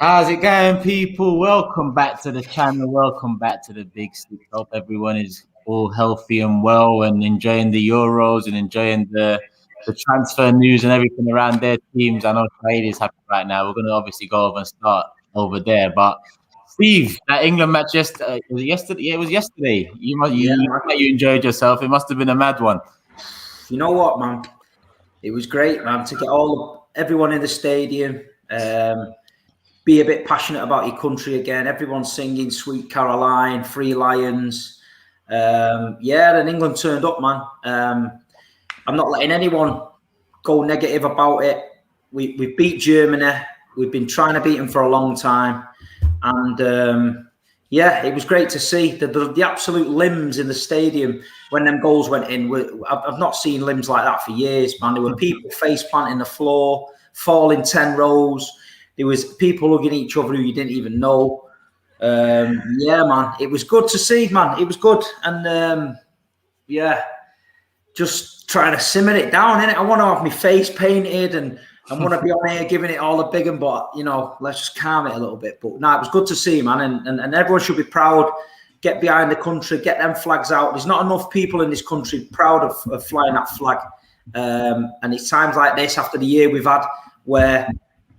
How's it going, people? Welcome back to the channel. Welcome back to the Big Six. Hope everyone is all healthy and well and enjoying the Euros and enjoying the transfer news and everything around their teams. I know SAEED is happy right now. We're going to obviously go over and start over there. But Steve, that England match yesterday, was it yesterday? Yeah, it was yesterday. You enjoyed yourself. It must have been a mad one. You know what, man? It was great, man, to get everyone in the stadium. Be a bit passionate about your country again. Everyone singing Sweet Caroline, Free Lions. And England turned up, man. I'm not letting anyone go negative about it. We beat Germany. We've been trying to beat them for a long time. And, it was great to see the absolute limbs in the stadium when them goals went in. I've not seen limbs like that for years, man. There were people face planting the floor, falling 10 rows. There was people hugging each other who you didn't even know. Man, it was good to see, man. It was good. And, just trying to simmer it down, innit? I want to have my face painted and I want to be on here giving it all a big one, but, let's just calm it a little bit. But, no, it was good to see, man. And everyone should be proud. Get behind the country. Get them flags out. There's not enough people in this country proud of flying that flag. And it's times like this after the year we've had where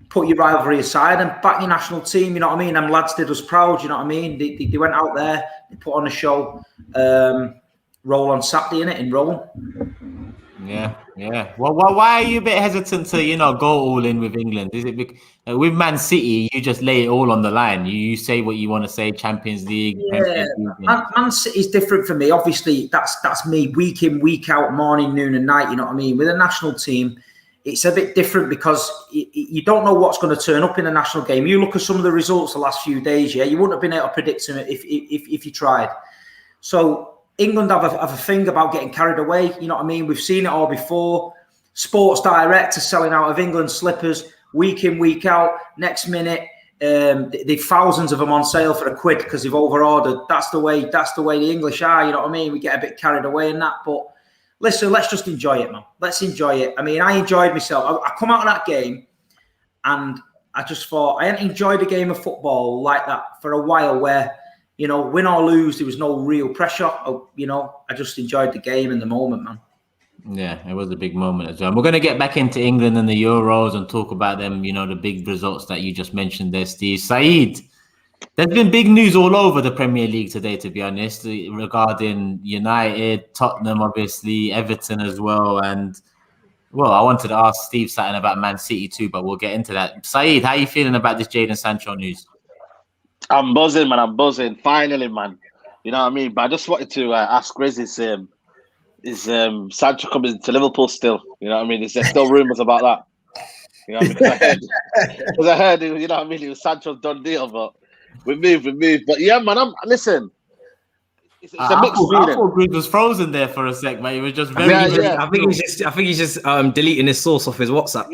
put your rivalry aside and back your national team, you know what I mean? Them lads did us proud, you know what I mean? They went out there, they put on a show, roll on Saturday, innit, in Rome. Yeah. Well, why are you a bit hesitant to, go all in with England? Is it with Man City, you just lay it all on the line? You say what you want to say, Champions League. Yeah, Man City is different for me. Obviously, that's me week in, week out, morning, noon and night, you know what I mean? With a national team, it's a bit different because you don't know what's going to turn up in a national game. You look at some of the results the last few days, you wouldn't have been able to predict them if you tried. So England have a thing about getting carried away. You know what I mean? We've seen it all before. Sports Direct are selling out of England slippers week in, week out. Next minute, they've thousands of them on sale for £1 because they've overordered. That's the way the English are. You know what I mean? We get a bit carried away in that, but. Listen, let's just enjoy it, man. Let's enjoy it. I mean, I enjoyed myself. I come out of that game and I just thought I hadn't enjoyed a game of football like that for a while where, win or lose, there was no real pressure. I just enjoyed the game in the moment, man. Yeah, it was a big moment as well. We're going to get back into England and the Euros and talk about them, the big results that you just mentioned there, Steve. SAEED, there's been big news all over the Premier League today, to be honest, regarding United, Tottenham, obviously, Everton as well. And, I wanted to ask Steve something about Man City too, but we'll get into that. SAEED, how are you feeling about this Jadon Sancho news? I'm buzzing, man. I'm buzzing. Finally, man. You know what I mean? But I just wanted to ask GRIZZ, is Sancho coming to Liverpool still? You know what I mean? Is there still rumours about that? You know what I mean? Because I heard, you know what I mean? It was Sancho's done deal, but... We move. But yeah, man, listen. It's a mixed feeling. I thought GRIZZ was frozen there for a sec, man. He was just very. Yeah. I think he's just deleting his source off his WhatsApp.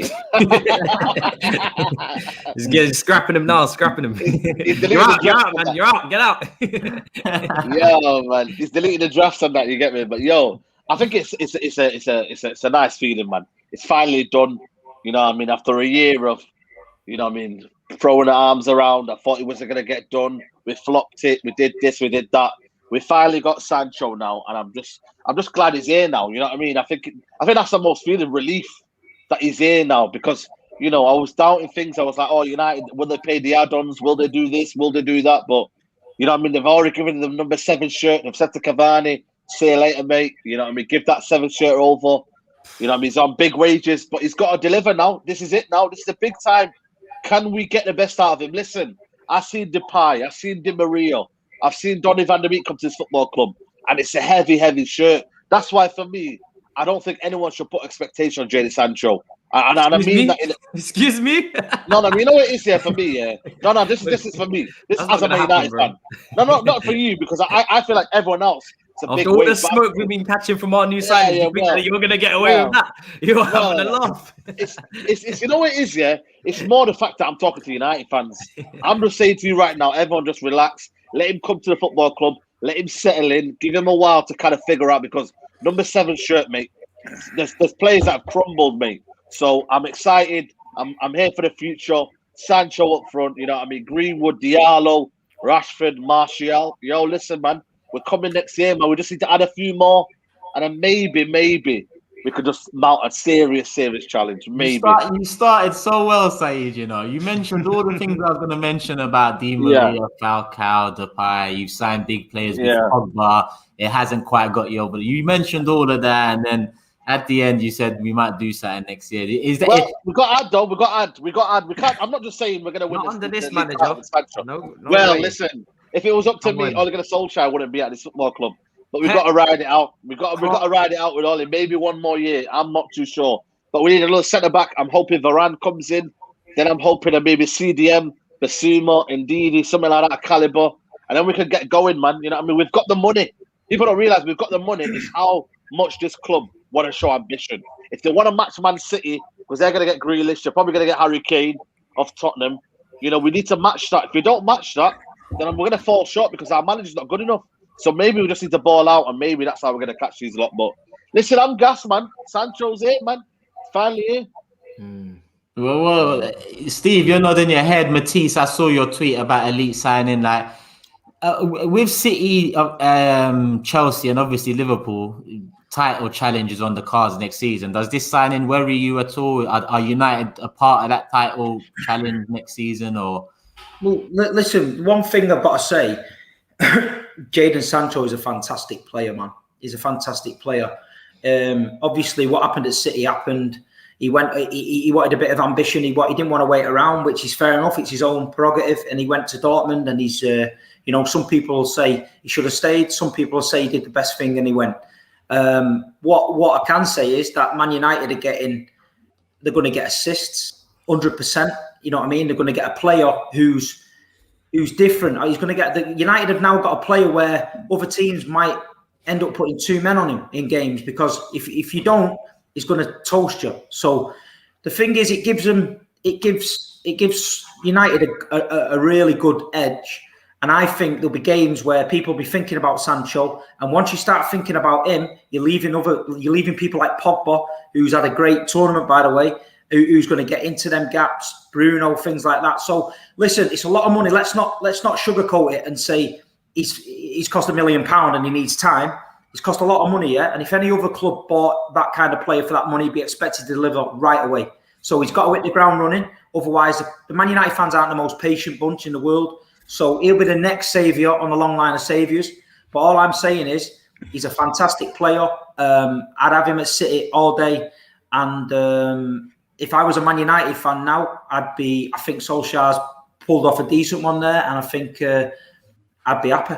He's scrapping him now. You're out, man. You're out. Get out. Yeah, man. He's deleting the drafts on that. You get me? But I think it's a nice feeling, man. It's finally done. You know what I mean? After a year of, throwing the arms around. I thought it wasn't going to get done. We flopped it. We did this. We did that. We finally got Sancho now, and I'm just glad he's here now. You know what I mean? I think that's the most feeling relief that he's here now because I was doubting things. I was like, oh, United, will they pay the add-ons? Will they do this? Will they do that? But they've already given them number 7 shirt. They've said to Cavani, "See you later, mate." You know what I mean? Give that 7 shirt over. You know what I mean? He's on big wages, but he's got to deliver now. This is it now. This is the big time. Can we get the best out of him? Listen, I've seen Depay, I've seen Di Maria, I've seen Donny van der Beek come to this football club, and it's a heavy, heavy shirt. That's why, for me, I don't think anyone should put expectation on Jadon Sancho. And I mean that. Excuse me? No, you know what it is here for me, yeah? No, this is for me. This is as a Man United fan. No, not for you, because I feel like everyone else. After all the smoke we've been catching from our new side, you think that you're going to get away with that? You're having a laugh. It's you know what it is, yeah? It's more the fact that I'm talking to United fans. I'm just saying to you right now, everyone just relax. Let him come to the football club. Let him settle in. Give him a while to kind of figure out because number 7 shirt, mate, there's players that have crumbled, mate. So I'm excited. I'm here for the future. Sancho up front. You know what I mean? Greenwood, Diallo, Rashford, Martial. Yo, listen, man. We're coming next year, man. We just need to add a few more, and then maybe we could just mount a serious challenge. Maybe. You started so well, SAEED. You know, you mentioned all the things I was going to mention about Di Maria, Falcao, Depay. You've signed big players with Pogba. It hasn't quite got you over. You mentioned all of that, and then at the end, you said we might do something next year. Is that? Well, we got to add though. We got to add. We can't. I'm not just saying we're going to win. Not under this manager. No way. Listen. If it was up to me, Ole Gunnar Solskjaer wouldn't be at this football club. But we've got to ride it out. We've got to ride it out with Ole. Maybe one more year. I'm not too sure. But we need a little centre back. I'm hoping Varane comes in. Then I'm hoping that maybe CDM, Basuma, Ndidi, something like that caliber. And then we can get going, man. You know what I mean? We've got the money. People don't realise we've got the money. It's how much this club want to show ambition. If they want to match Man City, because they're going to get Grealish, they're probably going to get Harry Kane of Tottenham. You know, we need to match that. If we don't match that, then we're going to fall short because our manager's not good enough. So maybe we just need to ball out, and maybe that's how we're going to catch these lot. But listen, I'm gassed, man. Sancho's here, man. Finally here. Well, Steve, you're nodding your head. Matisse, I saw your tweet about Elite signing. Like with City, Chelsea, and obviously Liverpool, title challenges on the cards next season. Does this signing worry you at all? Are United a part of that title challenge next season, or? Well, listen, one thing I've got to say, Jadon Sancho is a fantastic player, man. He's a fantastic player. Obviously, what happened at City happened. He wanted a bit of ambition. He didn't want to wait around, which is fair enough. It's his own prerogative. And he went to Dortmund, and he's, some people will say he should have stayed. Some people will say he did the best thing and he went. What I can say is that Man United they're going to get assists, 100%. You know what I mean? They're going to get a player who's different. He's going to get United have now got a player where other teams might end up putting 2 men on him in games, because if you don't, he's going to toast you. So the thing is, it gives United a really good edge. And I think there'll be games where people will be thinking about Sancho, and once you start thinking about him, you're leaving people like Pogba, who's had a great tournament, by the way, who's going to get into them gaps, Bruno, things like that. So listen, it's a lot of money. Let's not sugarcoat it and say he's cost £1 million and he needs time. It's cost a lot of money, yeah. And if any other club bought that kind of player for that money, he'd be expected to deliver right away. So he's got to hit the ground running. Otherwise, the Man United fans aren't the most patient bunch in the world. So he'll be the next saviour on the long line of saviours. But all I'm saying is he's a fantastic player. I'd have him at City all day. And if I was a Man United fan now, I think Solskjaer's pulled off a decent one there, and I think I'd be happy.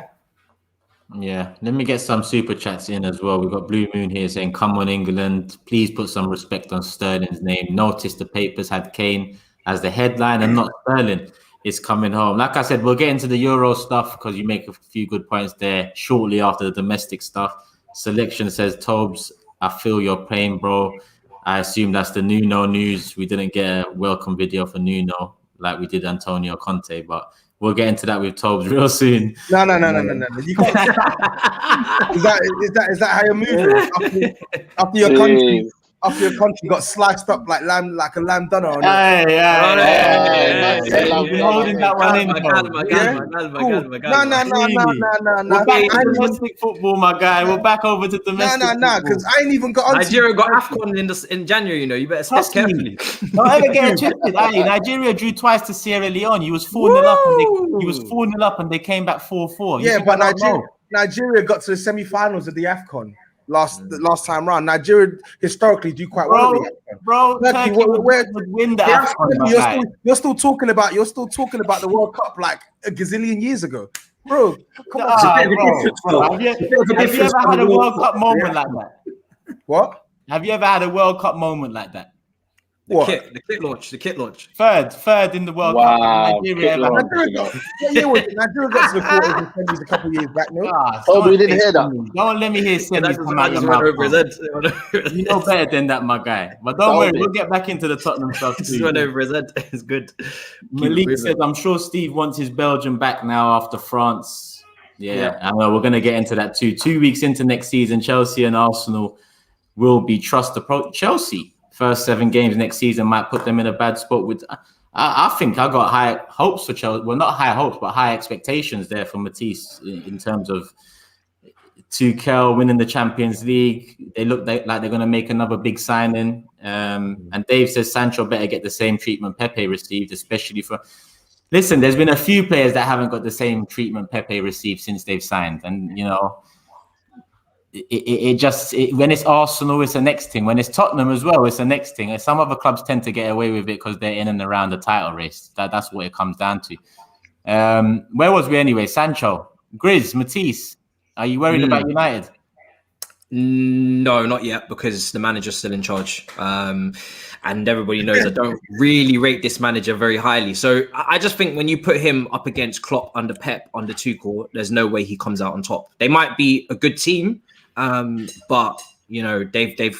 Yeah, let me get some super chats in as well. We've got Blue Moon here saying, "Come on, England, please put some respect on Sterling's name. Notice the papers had Kane as the headline and not Sterling. It's coming home." Like I said, we'll get into the Euro stuff because you make a few good points there shortly after the domestic stuff. Selection says, "TOBS, I feel your pain, bro. I assume that's the Nuno news. We didn't get a welcome video for Nuno like we did Antonio Conte, but we'll get into that with TOBS real soon." No. You can't. Is that how you're moving after your country got sliced up like a lamb dunner? Hey, holding that one in. No. We're back to domestic football, my guy. We're back over to domestic. No, because I ain't even got. Nigeria got AFCON in January. You know, you better step carefully. Don't ever get it twisted. Nigeria drew twice to Sierra Leone. He was 4-0 up, and he was 4-0 up, and they came back 4-4. Yeah, but Nigeria got to the semi-finals of the AFCON last time round. Nigeria historically do quite well. Turkey would win the AFCON. You're still talking about the World Cup like a gazillion years ago, bro. Come on, Have you ever had a World Cup moment like that? What? Have you ever had a World Cup moment like that? The kit launch. Third in the World Cup. Nigeria got to the quarters and semis a couple of years back. No, we didn't hear that. Don't let me hear semis come out your mouth. You know better than that, my guy. But don't worry, we'll get back into the Tottenham stuff too. Just went over his head. It's good. Malik says, "I'm sure Steve wants his Belgium back now after France." Yeah, I know. We're going to get into that too. 2 weeks into next season, Chelsea and Arsenal will be trust approach. Chelsea. First 7 games next season might put them in a bad spot. I think I got high hopes for Chelsea. Well, not high hopes, but high expectations there for Matisse in terms of Tuchel winning the Champions League. They look like they're going to make another big signing. And Dave says Sancho better get the same treatment Pepe received, especially for... Listen, there's been a few players that haven't got the same treatment Pepe received since they've signed. And, you know, when it's Arsenal, it's the next thing. When it's Tottenham as well, it's the next thing. And some other clubs tend to get away with it because they're in and around the title race. That's what it comes down to. Where was we anyway? Sancho, GRIZZ, Matisse. Are you worried about United? No, not yet, because the manager's still in charge. And everybody knows I don't really rate this manager very highly. So I just think when you put him up against Klopp under Pep, under Tuchel, there's no way he comes out on top. They might be a good team, but you know they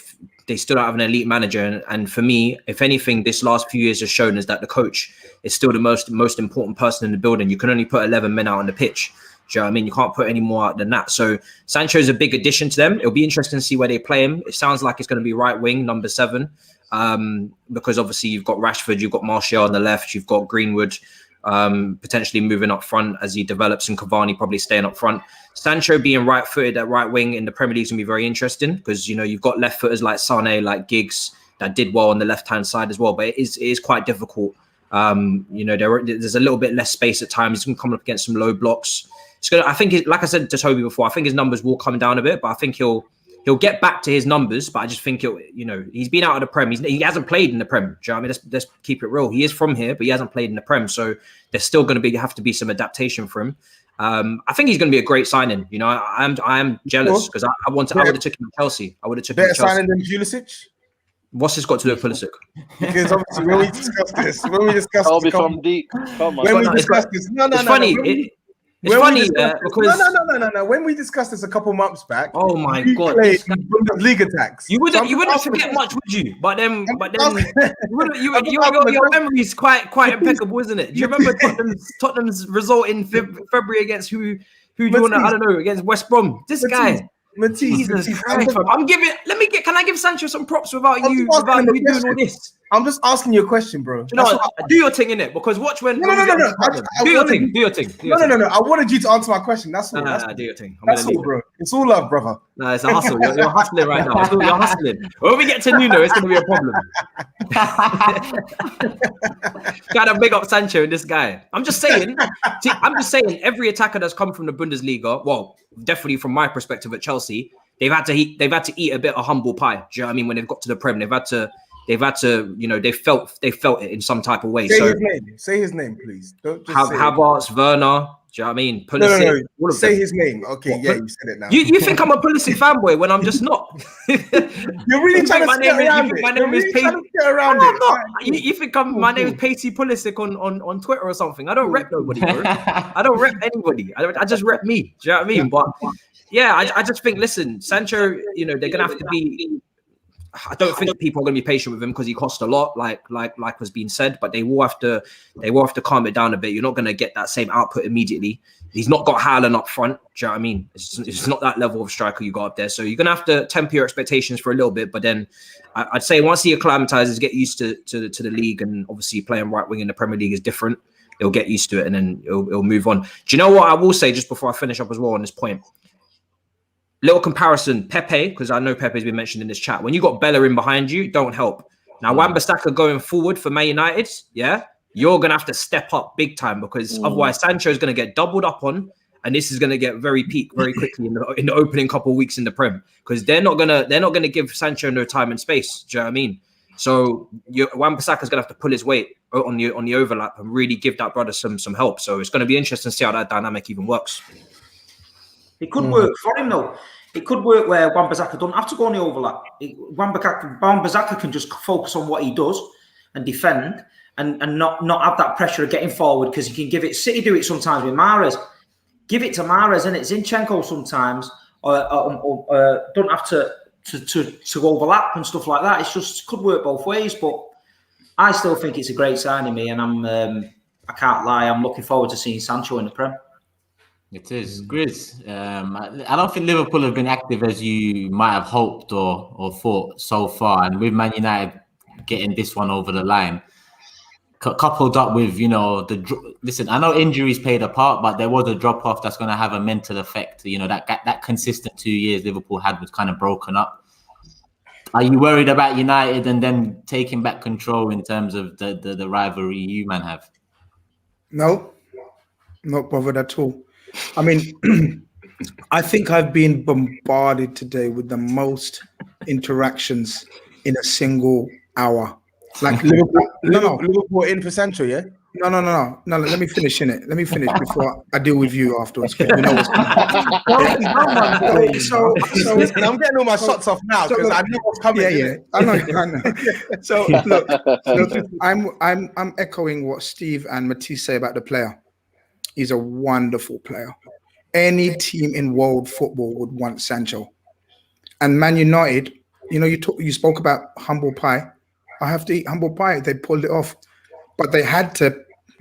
still don't have an elite manager. And for me, if anything, this last few years has shown us that the coach is still the most important person in the building. You can only put 11 men out on the pitch. Do you know what I mean? You can't put any more out than that. So Sancho is a big addition to them. It'll be interesting to see where they play him. It sounds like it's going to be right wing, number 7, because obviously you've got Rashford, you've got Martial on the left, you've got Greenwood potentially moving up front as he develops, and Cavani probably staying up front. Sancho being right-footed at right wing in the Premier League is going to be very interesting because, you know, you've got left footers like Sané, like Giggs that did well on the left-hand side as well, but it is quite difficult. You know, there's a little bit less space at times. He's going to come up against some low blocks. I think, like I said to Toby before, I think his numbers will come down a bit, but I think he'll get back to his numbers. But I just think he's been out of the Prem. He hasn't played in the Prem. Do you know what I mean? Let's keep it real. He is from here, but he hasn't played in the Prem. So there's still going to have to be some adaptation for him. I think he's going to be a great signing. You know, I am jealous because I would have took him to Chelsea. I would have took him to Chelsea. Better signing than Pulisic? What's this got to do with Pulisic? Because obviously when we discuss this, when we discuss I'll be from deep. Come on. When we discuss this, it's funny. It's funny because no. When we discussed this a couple months back, oh my god, Bundesliga tax. You wouldn't forget much, would you? But then your memory is quite impeccable, isn't it? Do you remember Tottenham's result in February against who do you want to? I don't know, against West Brom. This guy. Jesus Christ! Can I give Sancho some props without you doing all this? I'm just asking you a question, bro. Do your thing in it, because watch when. No. Do your thing. No. I wanted you to answer my question. That's all. Do your thing. That's all, bro. It's all love, brother. No, it's a hustle. You're hustling right now. You're hustling. When we get to Nuno, it's going to be a problem. Gotta big up Sancho and this guy. I'm just saying. Every attacker that's come from the Bundesliga, well, definitely from my perspective at Chelsea, they've had to eat a bit of humble pie. Do you know what I mean? When they've got to the Prem, they've had to, you know, they felt it in some type of way. Say his name, please. Don't just Havertz, Werner. Do you know what I mean? Pulisic, no. Say his name. Okay, yeah, you said it now. You think I'm a Pulisic fanboy when I'm just not? You're really trying to get around it. My name is Pacey. You think my name is Pacey Pulisic on Twitter or something? I don't rep nobody, bro. I don't rep anybody. I just rep me. Do you know what I mean? But yeah, I just think, listen, Sancho, you know, they're gonna have to be. I don't think people are going to be patient with him because he costs a lot, like was being said. But they will have to calm it down a bit. You're not going to get that same output immediately. He's not got Haaland up front. Do you know what I mean? It's not that level of striker you got up there. So you're going to have to temper your expectations for a little bit. But then I'd say once he acclimatizes, get used to the league, and obviously playing right wing in the Premier League is different. He'll get used to it, and then he'll move on. Do you know what I will say just before I finish up as well on this point? Little comparison, Pepe, because I know Pepe's been mentioned in this chat. When you got Bellerin behind you, don't help. Now, Wan-Bissaka going forward for Man United, yeah, you're going to have to step up big time, because otherwise Sancho is going to get doubled up on, and this is going to get very peak very quickly in the opening couple of weeks in the Prem, because they're not gonna give Sancho no time and space. Do you know what I mean? So Wan-Bissaka is going to have to pull his weight on the overlap and really give that brother some help. So it's going to be interesting to see how that dynamic even works. It could work for him, though. It could work where Wan-Bissaka don't have to go on the overlap. Wan-Bissaka can just focus on what he does and defend, and not have that pressure of getting forward, because he can give it. City do it sometimes with Mahrez. Give it to Mahrez, and it's Zinchenko sometimes, or don't have to overlap and stuff like that. It's just could work both ways. But I still think it's a great signing, me, and I can't lie. I'm looking forward to seeing Sancho in the Prem. It is. GRIZZ, I don't think Liverpool have been active as you might have hoped or thought so far. And with Man United getting this one over the line, coupled up with, you know, listen, I know injuries played a part, but there was a drop off that's going to have a mental effect. You know, that consistent 2 years Liverpool had was kind of broken up. Are you worried about United and them taking back control in terms of the rivalry you man have? No, not bothered at all. I mean, I think I've been bombarded today with the most interactions in a single hour. Like Liverpool in for Sancho, yeah? No. Let me finish in it. Let me finish before I deal with you afterwards. We know what's coming. So I'm getting all my shots off now because I know what's coming. Yeah. I know. So look, I'm echoing what Steve and Matisse say about the player. He's a wonderful player. Any team in world football would want Sancho. And Man United, you know, you spoke about humble pie. I have to eat humble pie. They pulled it off. But they had to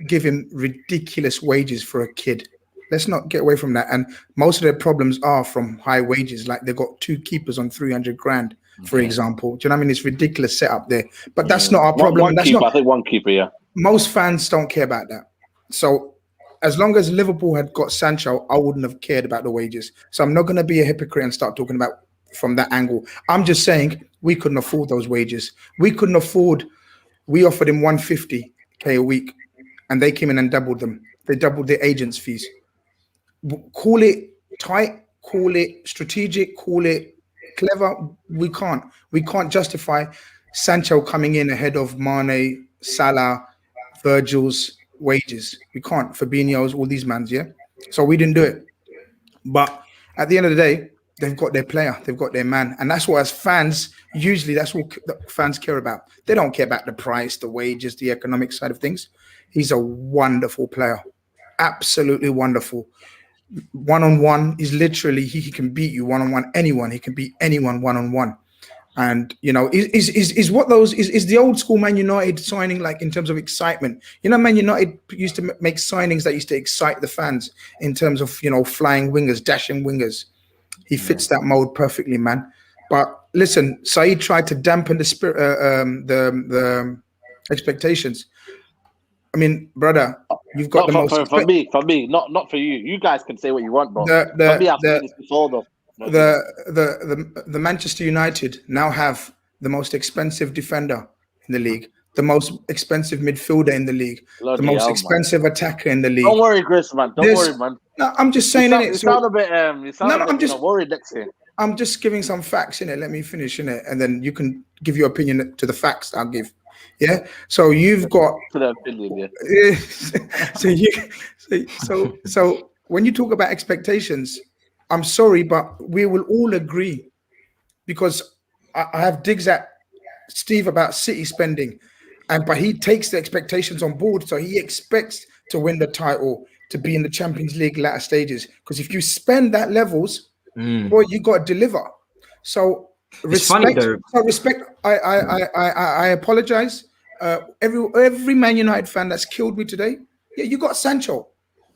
give him ridiculous wages for a kid. Let's not get away from that. And most of their problems are from high wages. Like they've got 2 keepers on 300 grand, for example. Do you know what I mean? It's ridiculous setup there. But that's not our problem. I think one keeper, yeah. Most fans don't care about that. So as long as Liverpool had got Sancho, I wouldn't have cared about the wages. So I'm not going to be a hypocrite and start talking about from that angle. I'm just saying we couldn't afford those wages. We offered him 150K a week and they came in and doubled them. They doubled their agents' fees. Call it tight, call it strategic, call it clever. We can't justify Sancho coming in ahead of Mane, Salah, Virgil's wages. We can't. Fabinho's, all these mans, yeah? So we didn't do it. But at the end of the day, they've got their player, they've got their man. And that's what, as fans, usually that's what fans care about. They don't care about the price, the wages, the economic side of things. He's a wonderful player. Absolutely wonderful. One-on-one is literally, he can beat you one-on-one, anyone. He can beat anyone one-on-one. And, you know, is what those, is the old school Man United signing like in terms of excitement? You know, Man United used to make signings that used to excite the fans in terms of, you know, flying wingers, dashing wingers. He fits that mold perfectly, man. But listen, SAEED tried to dampen the spirit, the expectations. I mean, brother, you've got not for me, not for you. You guys can say what you want, bro. For me, I've seen this before, though. The Manchester United now have the most expensive defender in the league, the most expensive midfielder in the league, the most expensive attacker in the league. Don't worry, GRIZZ, man. Don't worry, man. No, I'm just saying you sound a bit worried next year. I'm just giving some facts in it. Let me finish in it, and then you can give your opinion to the facts I'll give. Yeah. So you've got. So when you talk about expectations, I'm sorry, but we will all agree, because I have digs at Steve about City spending, but he takes the expectations on board. So he expects to win the title, to be in the Champions League latter stages. Because if you spend that levels, boy, you got to deliver. So respect. I apologize. Every Man United fan that's killed me today. Yeah, you got Sancho,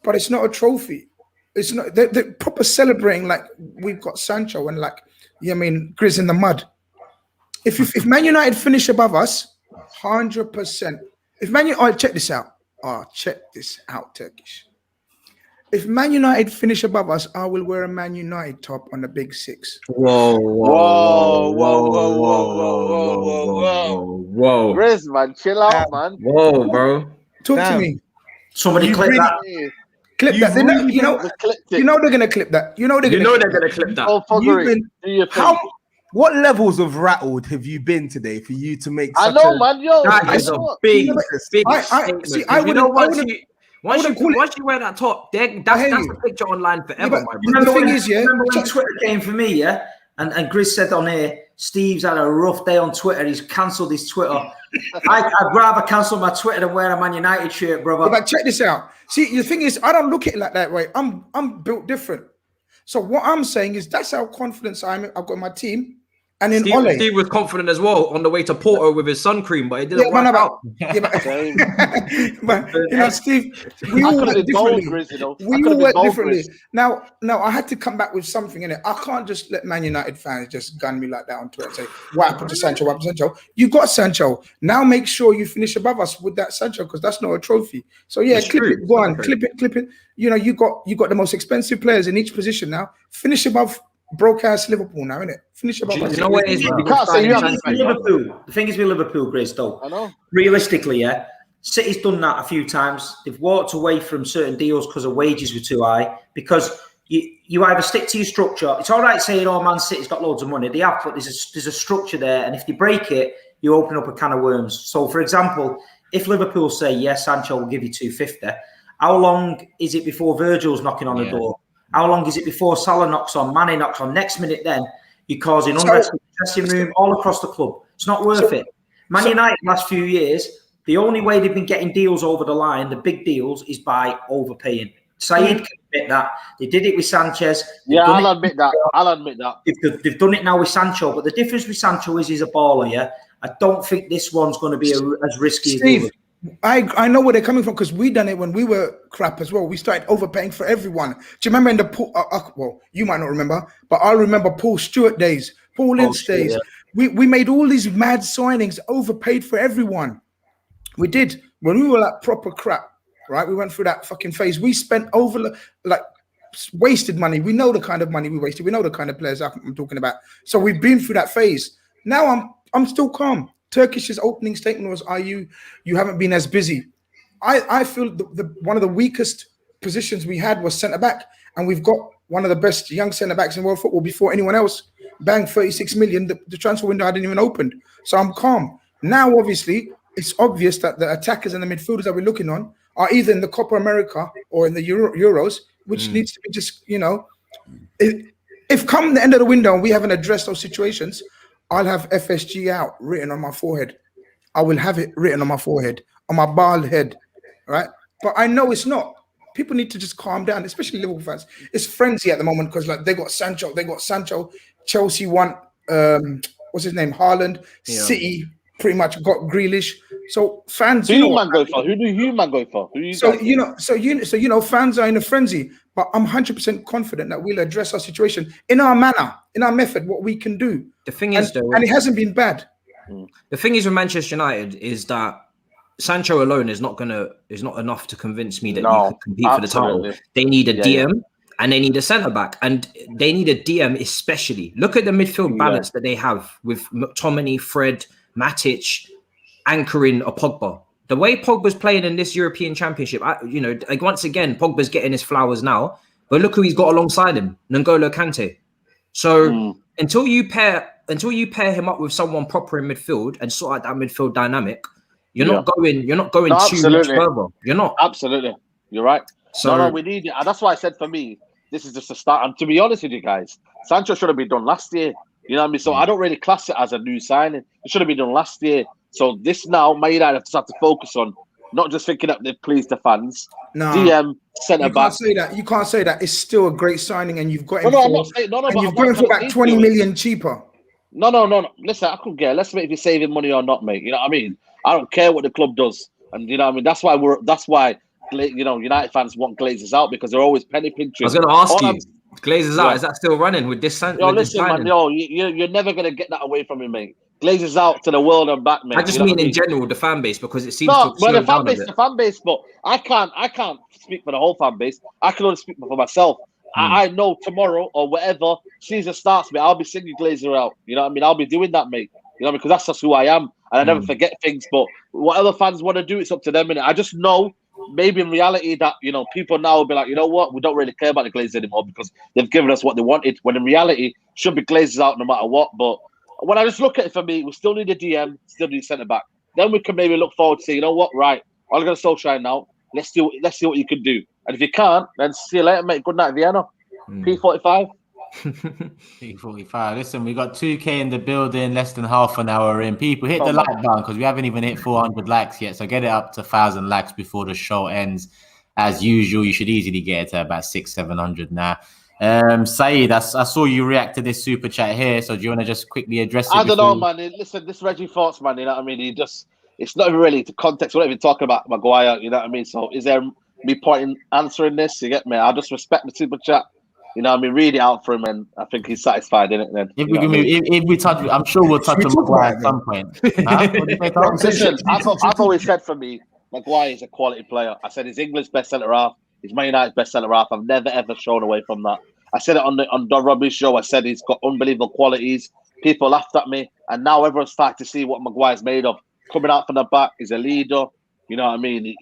but it's not a trophy. It's not. They're proper celebrating like we've got Sancho and like, yeah, I mean, GRIZZ in the mud. If Man United finish above us, 100%. If Man United, check this out. Check this out, Turkish. If Man United finish above us, I will wear a Man United top on the Big Six. Whoa. GRIZZ, man, chill out, man. Whoa, bro. Talk to me. Somebody clip that. Clip that. You know they're gonna clip that. You know they're gonna clip that. What levels of rattled have you been today for you to make? Man. Yo, that is a big. Once you wear that top, that's a picture online forever, my brother. Remember when Twitter came for me, yeah? And GRIZZ said on here, Steve's had a rough day on Twitter. He's cancelled his Twitter. I'd rather cancel my Twitter than wear a Man United shirt, brother. But check this out. See, the thing is, I don't look at it like that way. I'm built different. So what I'm saying is that's how confident I've got my team. And then Steve was confident as well on the way to Porto with his sun cream, but it didn't work out. But you know, Steve, we all went differently. We all went differently. Now, I had to come back with something in it. I can't just let Man United fans just gun me like that on Twitter and say, "What happened to Sancho? What happened to Sancho?" You got Sancho. Now make sure you finish above us with that Sancho, because that's not a trophy. So yeah, clip it. Go on, clip it. You know, you got the most expensive players in each position now. Finish above broke ass Liverpool now, innit? Finish above. You know what it is? Liverpool. The thing is with Liverpool, Grizz, though. I know. Realistically, yeah, City's done that a few times. They've walked away from certain deals because of wages were too high. Because you either stick to your structure. It's all right saying, "Oh, Man City's got loads of money." They have, but there's a structure there, and if they break it, you open up a can of worms. So, for example, if Liverpool say, "Yes, Sancho will give you 250," how long is it before Virgil's knocking on the door? How long is it before Salah knocks on, Mane knocks on? Next minute, then you're causing unrest in the dressing room all across the club. It's not worth it. Man United, last few years, the only way they've been getting deals over the line, the big deals, is by overpaying. SAEED can admit that. They did it with Sanchez. I'll admit that. They've done it now with Sancho. But the difference with Sancho is he's a baller, yeah? I don't think this one's going to be as risky as the other. I know where they're coming from, because we done it when we were crap as well. We started overpaying for everyone. Do you remember in the Paul? Well, you might not remember, but I remember Paul Stewart days, Paul Ince days. Yeah. We made all these mad signings, overpaid for everyone. We did when we were like proper crap, right? We went through that fucking phase. We spent wasted money. We know the kind of money we wasted. We know the kind of players I'm talking about. So we've been through that phase. Now I'm still calm. Turkish's opening statement was, you haven't been as busy. I feel one of the weakest positions we had was centre-back, and we've got one of the best young centre-backs in world football before anyone else. Bang, 36 million. The transfer window hadn't even opened. So I'm calm. Now, obviously, it's obvious that the attackers and the midfielders that we're looking on are either in the Copa America or in the Euros, which needs to be just, you know, if come the end of the window and we haven't addressed those situations, I'll have FSG out written on my forehead. I will have it written on my forehead, on my bald head, right? But I know it's not. People need to just calm down, especially Liverpool fans. It's frenzy at the moment because like they got Sancho. Chelsea want what's his name, Haaland. Yeah. City pretty much got Grealish. So fans, Who do you man go for? Fans are in a frenzy. But I'm 100% confident that we'll address our situation in our manner, in our method, what we can do. The thing is, though, and it hasn't been bad. The thing is with Manchester United is that Sancho alone is not enough to convince me that you can compete for the title. They need a DM and they need a centre back, and they need a DM especially. Look at the midfield balance that they have with McTominay, Fred, Matic, anchoring a Pogba. The way Pogba's playing in this European Championship, once again, Pogba's getting his flowers now. But look who he's got alongside him, N'Golo Kante. So until you pair him up with someone proper in midfield and sort out that midfield dynamic, you're not going too much further. You're not. Absolutely, you're right. So we need it. And that's why I said for me, this is just a start. And to be honest with you guys, Sancho should have been done last year. You know what I mean? So I don't really class it as a new signing. It should have been done last year. So this now, Man United just have to focus on not just thinking that they please the fans. No, DM, centre back. You can't say that. It's still a great signing, and you've got him you've got him for about 20 million cheaper. No. Listen, I couldn't care. Let's make if you're saving money or not, mate. You know what I mean? I don't care what the club does, and you know what I mean. That's why United fans want Glazers out, because they're always penny pinching. I was going to ask you, Glazers out, is that still running with this? You're never going to get that away from him, mate. Glazers out to the world and back, mate. I just mean in general, the fan base, because it seems the fan base, but I can't speak for the whole fan base. I can only speak for myself. I know tomorrow or whatever season starts, mate, I'll be singing Glazer out. You know what I mean? I'll be doing that, mate. You know, because that's just who I am, and I never forget things. But what other fans want to do, it's up to them. And I just know, maybe in reality, that people now will be like, you know what, we don't really care about the Glazers anymore because they've given us what they wanted. When in reality, should be Glazers out no matter what. But when I just look at it, for me, we still need a DM, still need a centre back. Then we can maybe look forward to say, you know what, right, I'll go to Solskjaer now. Let's see what you can do. And if you can't, then see you later, mate. Good night, Vienna. P45. P45. Listen, we got 2K in the building, less than half an hour in. People, hit the like button because we haven't even hit 400 likes yet. So get it up to 1,000 likes before the show ends. As usual, you should easily get it to about 600-700 now. SAEED, I saw you react to this super chat here, so do you want to just quickly address it? I don't know, man. Listen, this Reggie Thoughts, man, you know what I mean? It's not even really the context. We're not even talking about Maguire, you know what I mean? So is there me answering this? You get me? I'll just respect the super chat. You know what I mean? Read it out for him, and I think he's satisfied in it then. If we touch, I'm sure we'll touch on Maguire at some point. Listen, I've always said for me, Maguire is a quality player. I said he's England's best centre-half. He's Man United's best centre-half. I've never, ever shown away from that. I said it on Don Robbie's show. I said he's got unbelievable qualities. People laughed at me, and now everyone's starting to see what Maguire's made of. Coming out from the back, he's a leader. You know what I mean?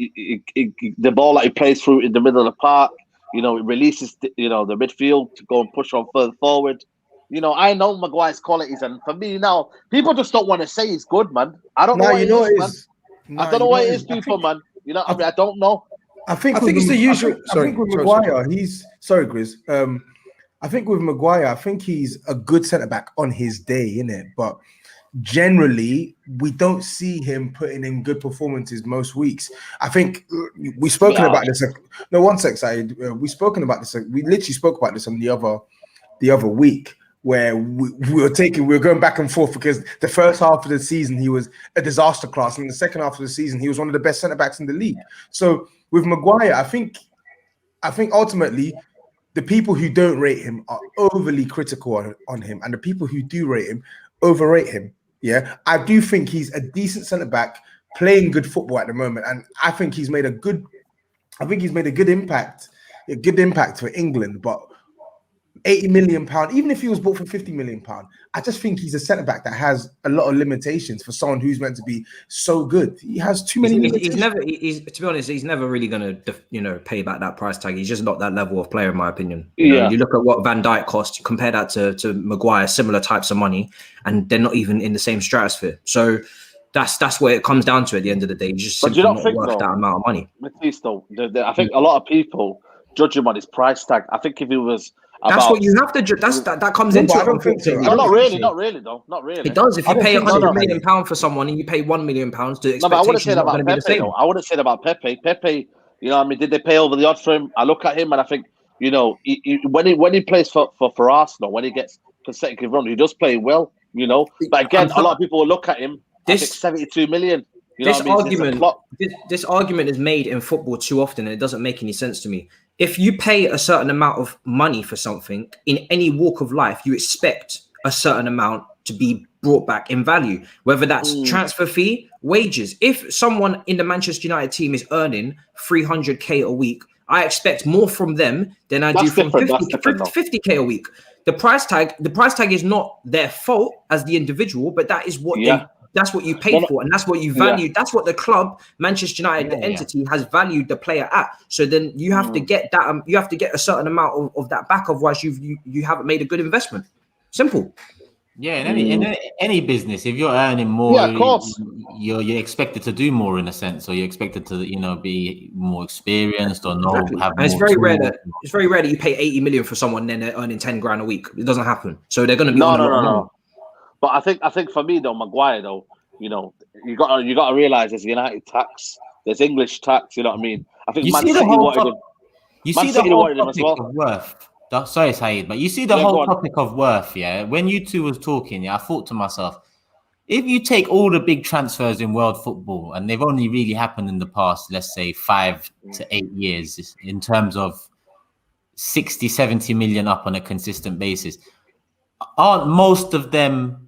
The ball that he plays through in the middle of the park, you know, it releases the midfield to go and push on further forward. You know, I know Maguire's qualities, and for me now, people just don't want to say he's good, man. I don't know what it is, man. I don't know what it is, people, man. You know, I mean, I don't know. I think it's the usual. I think with Maguire, sorry, GRIZZ. I think with Maguire, I think he's a good centre back on his day, innit? But generally, we don't see him putting in good performances most weeks. I think we've spoken about this. No, one sec, Saeed. We've spoken about this. We literally spoke about this on the other week, where we were going back and forth because the first half of the season he was a disaster class, and the second half of the season he was one of the best centre backs in the league. So with Maguire, I think ultimately the people who don't rate him are overly critical on him, and the people who do rate him overrate him. Yeah, I do think he's a decent centre back playing good football at the moment, and I think he's made a good impact for England. But £80 million, even if he was bought for £50 million, I just think he's a centre back that has a lot of limitations for someone who's meant to be so good. He has too many limitations. To be honest, he's never really going to pay back that price tag. He's just not that level of player, in my opinion. You know, you look at what Van Dijk cost, you compare that to Maguire, similar types of money, and they're not even in the same stratosphere. So that's what it comes down to at the end of the day. He's just simply not worth that amount of money. Matisse, though, I think a lot of people judge him on his price tag. I think if he was that's what you have to judge. That comes into it. Not really, though. Not really. It does. If you pay £100 million for someone and you pay £1 million, the expectation I wouldn't say that about Pepe. I wouldn't say that about Pepe. Pepe, you know, I mean, did they pay over the odds for him? I look at him and I think, you know, when he plays for Arsenal, when he gets consecutive runs, he does play well. You know, but again, a lot of people will look at him. I think 72 million. This argument is made in football too often, and it doesn't make any sense to me. If you pay a certain amount of money for something in any walk of life, you expect a certain amount to be brought back in value, whether that's transfer fee, wages. If someone in the Manchester United team is earning 300k a week, I expect more from them than I do from 50k a week. The price tag is not their fault as the individual, but that is what that's what you pay for, and that's what you value. That's what the club, Manchester United, the entity, has valued the player at. So then you have to get that. You have to get a certain amount of that back. Otherwise, you haven't made a good investment. Simple. Yeah, in any business, if you're earning more, of course, you're expected to do more in a sense, or you're expected to be more experienced or know. Exactly. And it's very rare that you pay 80 million for someone, then they're earning 10 grand a week. It doesn't happen. So they're going to be no. But I think for me though, Maguire though, you know, you got to realize there's United tax, there's English tax. You know what I mean? I think Man City wanted him. You see the whole topic of worth. Sorry, Saeed, but you see the whole topic of worth. Yeah, when you two was talking, I thought to myself, if you take all the big transfers in world football, and they've only really happened in the past, let's say 5 to 8 years, in terms of 60, 70 million up on a consistent basis, aren't most of them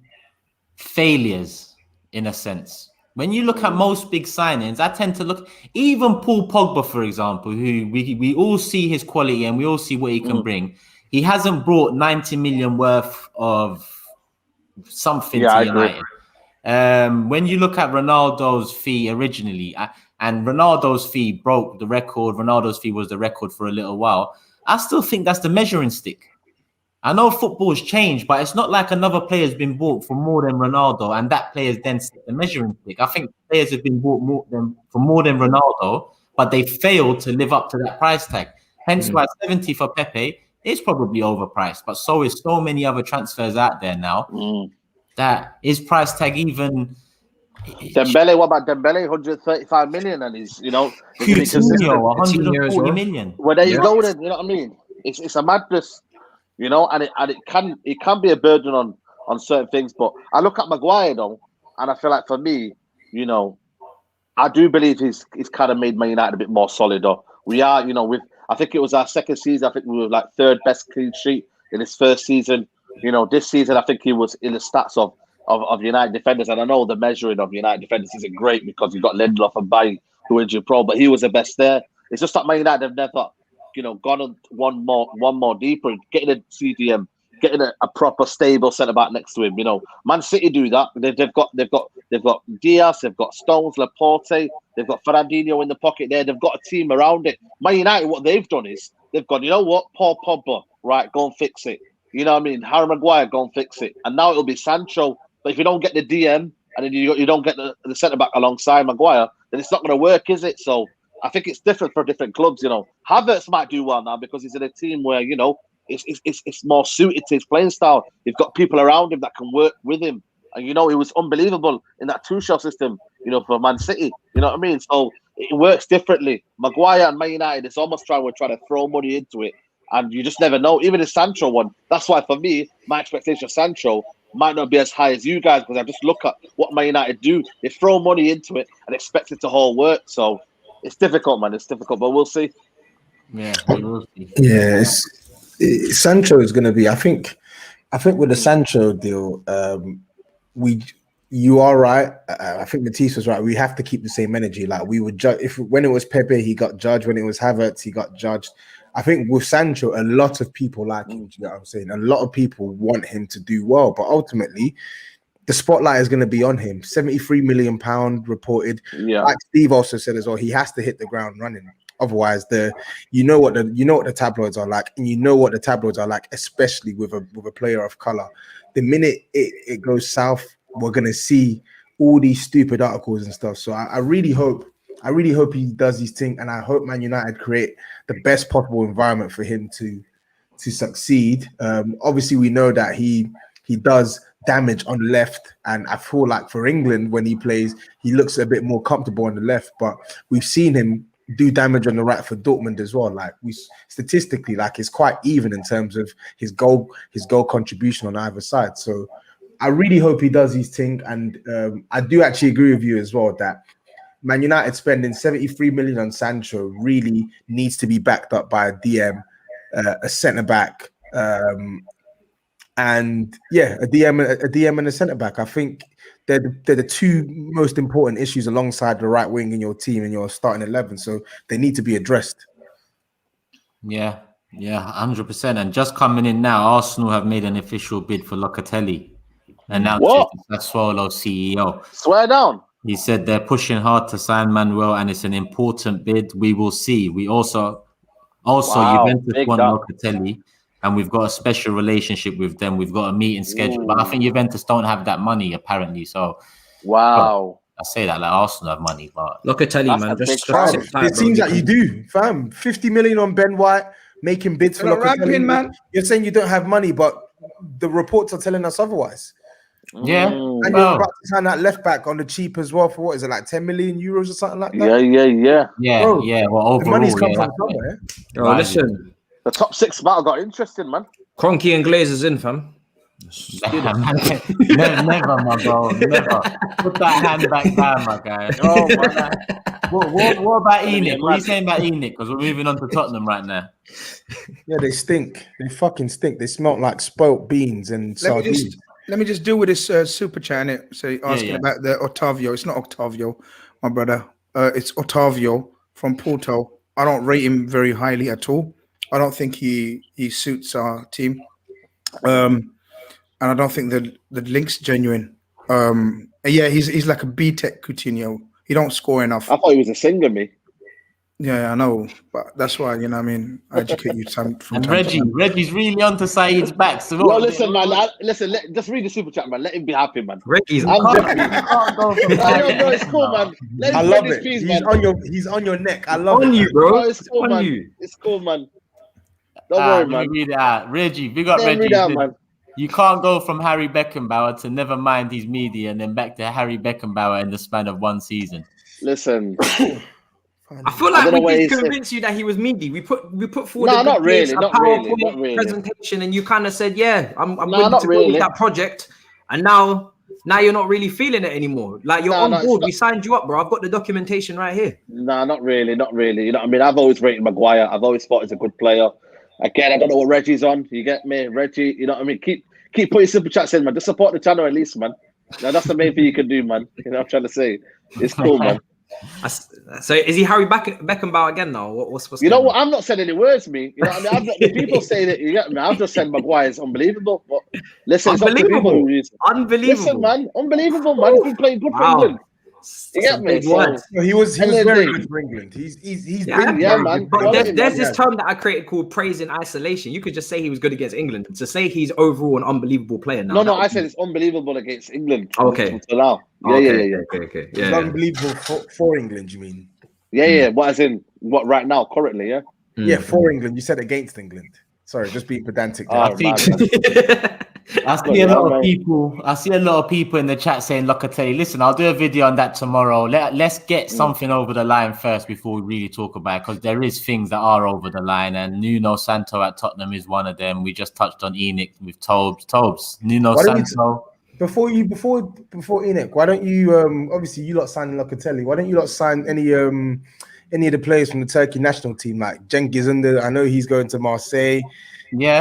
failures in a sense? When you look at most big signings, I tend to look, even Paul Pogba, for example, who we all see his quality and we all see what he can bring. He hasn't brought 90 million worth of something to United. When you look at Ronaldo's fee originally, and Ronaldo's fee broke the record, Ronaldo's fee was the record for a little while, I still think that's the measuring stick. I know football's changed, but it's not like another player's been bought for more than Ronaldo and that player's then set the measuring stick. I think players have been bought for more than Ronaldo, but they failed to live up to that price tag. Hence why 70 for Pepe is probably overpriced, but so is so many other transfers out there now that his price tag even... Dembele, what about Dembele? 135 million, and he's, you know... Coutinho, 140 million. Well, there you go then, you know what I mean? It's a madness. you know, and it can be a burden on certain things. But I look at Maguire though, and I feel like for me, you know, I do believe he's kind of made Man United a bit more solid. Though we are, you know, I think it was our second season. I think we were like third best clean sheet in his first season. You know, this season I think he was in the stats of United defenders, and I know the measuring of United defenders isn't great because you've got Lindelof and Bailly who injured pro, but he was the best there. It's just that Man United have never, you know, gone on one more deeper, getting a CDM, getting a proper stable centre back next to him. You know, Man City do that. They've got Diaz, they've got Stones, Laporte, they've got Fernandinho in the pocket there. They've got a team around it. Man United, what they've done is they've gone, you know what, Paul Pogba, right, go and fix it. You know what I mean? Harry Maguire, go and fix it. And now it'll be Sancho. But if you don't get the DM and then you don't get the centre back alongside Maguire, then it's not going to work, is it? So I think it's different for different clubs. You know, Havertz might do well now because he's in a team where, you know, it's more suited to his playing style. You've got people around him that can work with him, and you know he was unbelievable in that two-shell system. You know, for Man City. You know what I mean? So it works differently. Maguire and Man United, it's almost trying to throw money into it, and you just never know. Even the Sancho one. That's why for me, my expectation of Sancho might not be as high as you guys because I just look at what Man United do. They throw money into it and expect it to all work. So it's difficult, man. It's difficult, but we'll see. Yeah, we'll see. Yeah, Sancho is going to be. I think with the Sancho deal, you are right. I think Matisse was right. We have to keep the same energy. Like we would judge when it was Pepe, he got judged. When it was Havertz, he got judged. I think with Sancho, a lot of people like him. You know what I'm saying? A lot of people want him to do well, but ultimately, the spotlight is going to be on him. £73 million reported. Yeah. Like Steve also said as well, he has to hit the ground running. Otherwise, you know what the tabloids are like, and you know what the tabloids are like, especially with a player of color. The minute it goes south, we're gonna see all these stupid articles and stuff. So I really hope he does his thing, and I hope Man United create the best possible environment for him to succeed. Obviously, we know that he does damage on the left, and I feel like for England when he plays, he looks a bit more comfortable on the left. But we've seen him do damage on the right for Dortmund as well. Like we statistically, like it's quite even in terms of his goal contribution on either side. So I really hope he does his thing, and I do actually agree with you as well that Man United spending 73 million on Sancho really needs to be backed up by a DM, a centre back, and yeah, a DM and a centre back. I think they're the two most important issues alongside the right wing in your team and your starting 11. So they need to be addressed. Yeah, 100%. And just coming in now, Arsenal have made an official bid for Locatelli. Announced the Sassuolo CEO. Swear down. He said they're pushing hard to sign Manuel, and it's an important bid. We will see. We also Juventus won Locatelli, and we've got a special relationship with them. We've got a meeting scheduled, but I think Juventus don't have that money apparently. So, wow. I say that like Arsenal have money, but Locatelli, man, just it seems like you do, fam. 50 million on Ben White, making bids for Locatelli, man. You're saying you don't have money, but the reports are telling us otherwise. Yeah, and you're about to sign that left back on the cheap as well for what is it, like 10 million euros or something like that? Yeah. Bro, well, overall, the money's come from somewhere. Oh, listen, the top 6 battle got interesting, man. Kroenke and Glazer's in, fam. Never, my bro. Never. Put that hand back down, my guy. Oh, my God. What about Enoch? What are you saying about Enoch? Because we're moving on to Tottenham right now. Yeah, they stink. They fucking stink. They smell like spoilt beans and sardines. Let me just deal with this super chat. So asking about the Otavio. It's not Octavio, my brother. It's Otavio from Porto. I don't rate him very highly at all. I don't think he suits our team. And I don't think the link's genuine. Yeah, he's like a B-Tech Coutinho. He don't score enough. I thought he was a singer, me. Yeah, I know, but that's why, you know what I mean, I educate you from and Reggie's really onto SAEED's back. So well, listen, man, just read the super chat, man. Let him be happy, man. Reggie's it's cool, man. I love it. He's on your neck. I love you, bro. It's cool, man. It's cool, man. Don't worry, man. Read it out. Reggie, big up Reggie. Man. You can't go from Harry Beckenbauer to never mind his media and then back to Harry Beckenbauer in the span of one season. Listen. I feel like we did convince you that he was meaty. We put forward no, not PowerPoint really. presentation, and you kind of said, "Yeah, I'm No, willing not to go really. with that project." And now you're not really feeling it anymore. Like you're on board. We signed you up, bro. I've got the documentation right here. No, not really. You know what I mean? I've always rated Maguire. I've always thought he's a good player. Again, I don't know what Reggie's on. You get me, Reggie? You know what I mean? Keep putting super chats in, man. Just support the channel at least, man. No, that's the main thing you can do, man. You know what I'm trying to say? It's cool, man. So is he Harry Beckenbauer again now? What's you know what? I'm not saying any words, me. You know what I mean? The people say that, you get me? I've just said Maguire is unbelievable. But listen, unbelievable. Unbelievable. Listen, man. Unbelievable, man. He's been playing good for England. You get me? So, he was very good for England. He's been man. But there's this term that I created called praise in isolation. You could just say he was good against England. To say he's overall an unbelievable player now. No, I said it's unbelievable against England. Okay. Yeah. It's unbelievable for England, you mean? Yeah. What as in what right now, currently, yeah? Yeah, for England. You said against England. Sorry, just being pedantic. I see a lot of people in the chat saying, Locatelli, listen, I'll do a video on that tomorrow. Let's get something over the line first before we really talk about it, because there is things that are over the line, and Nuno Sancho at Tottenham is one of them. We just touched on Enoch with TOBS. Nuno Sancho. Before Enoch, why don't you obviously you lot signed Locatelli, why don't you lot sign any of the players from the Turkey national team, like Cengiz Ünder? I know he's going to Marseille. Yeah.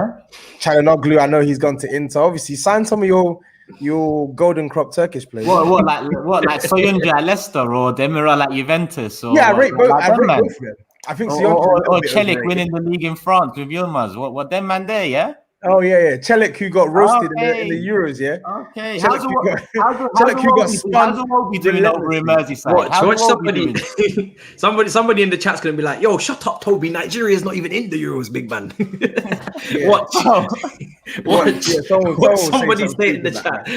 Çalhanoğlu, I know he's gone to Inter. Obviously, sign some of your golden crop Turkish players. What like Soyuncu at Leicester or Demiral at Juventus? Or I rate both. Like I rate both of them. I think or Celik winning the league in France with Yilmaz. What them man there? Yeah. Oh yeah. Celik, who got roasted in the Euros, yeah. Okay. How's the Wobie doing over in Merseyside? Watch somebody in the chat's gonna be like, "Yo, shut up, Toby. Nigeria's not even in the Euros, big man." Watch. Watch somebody say in the chat.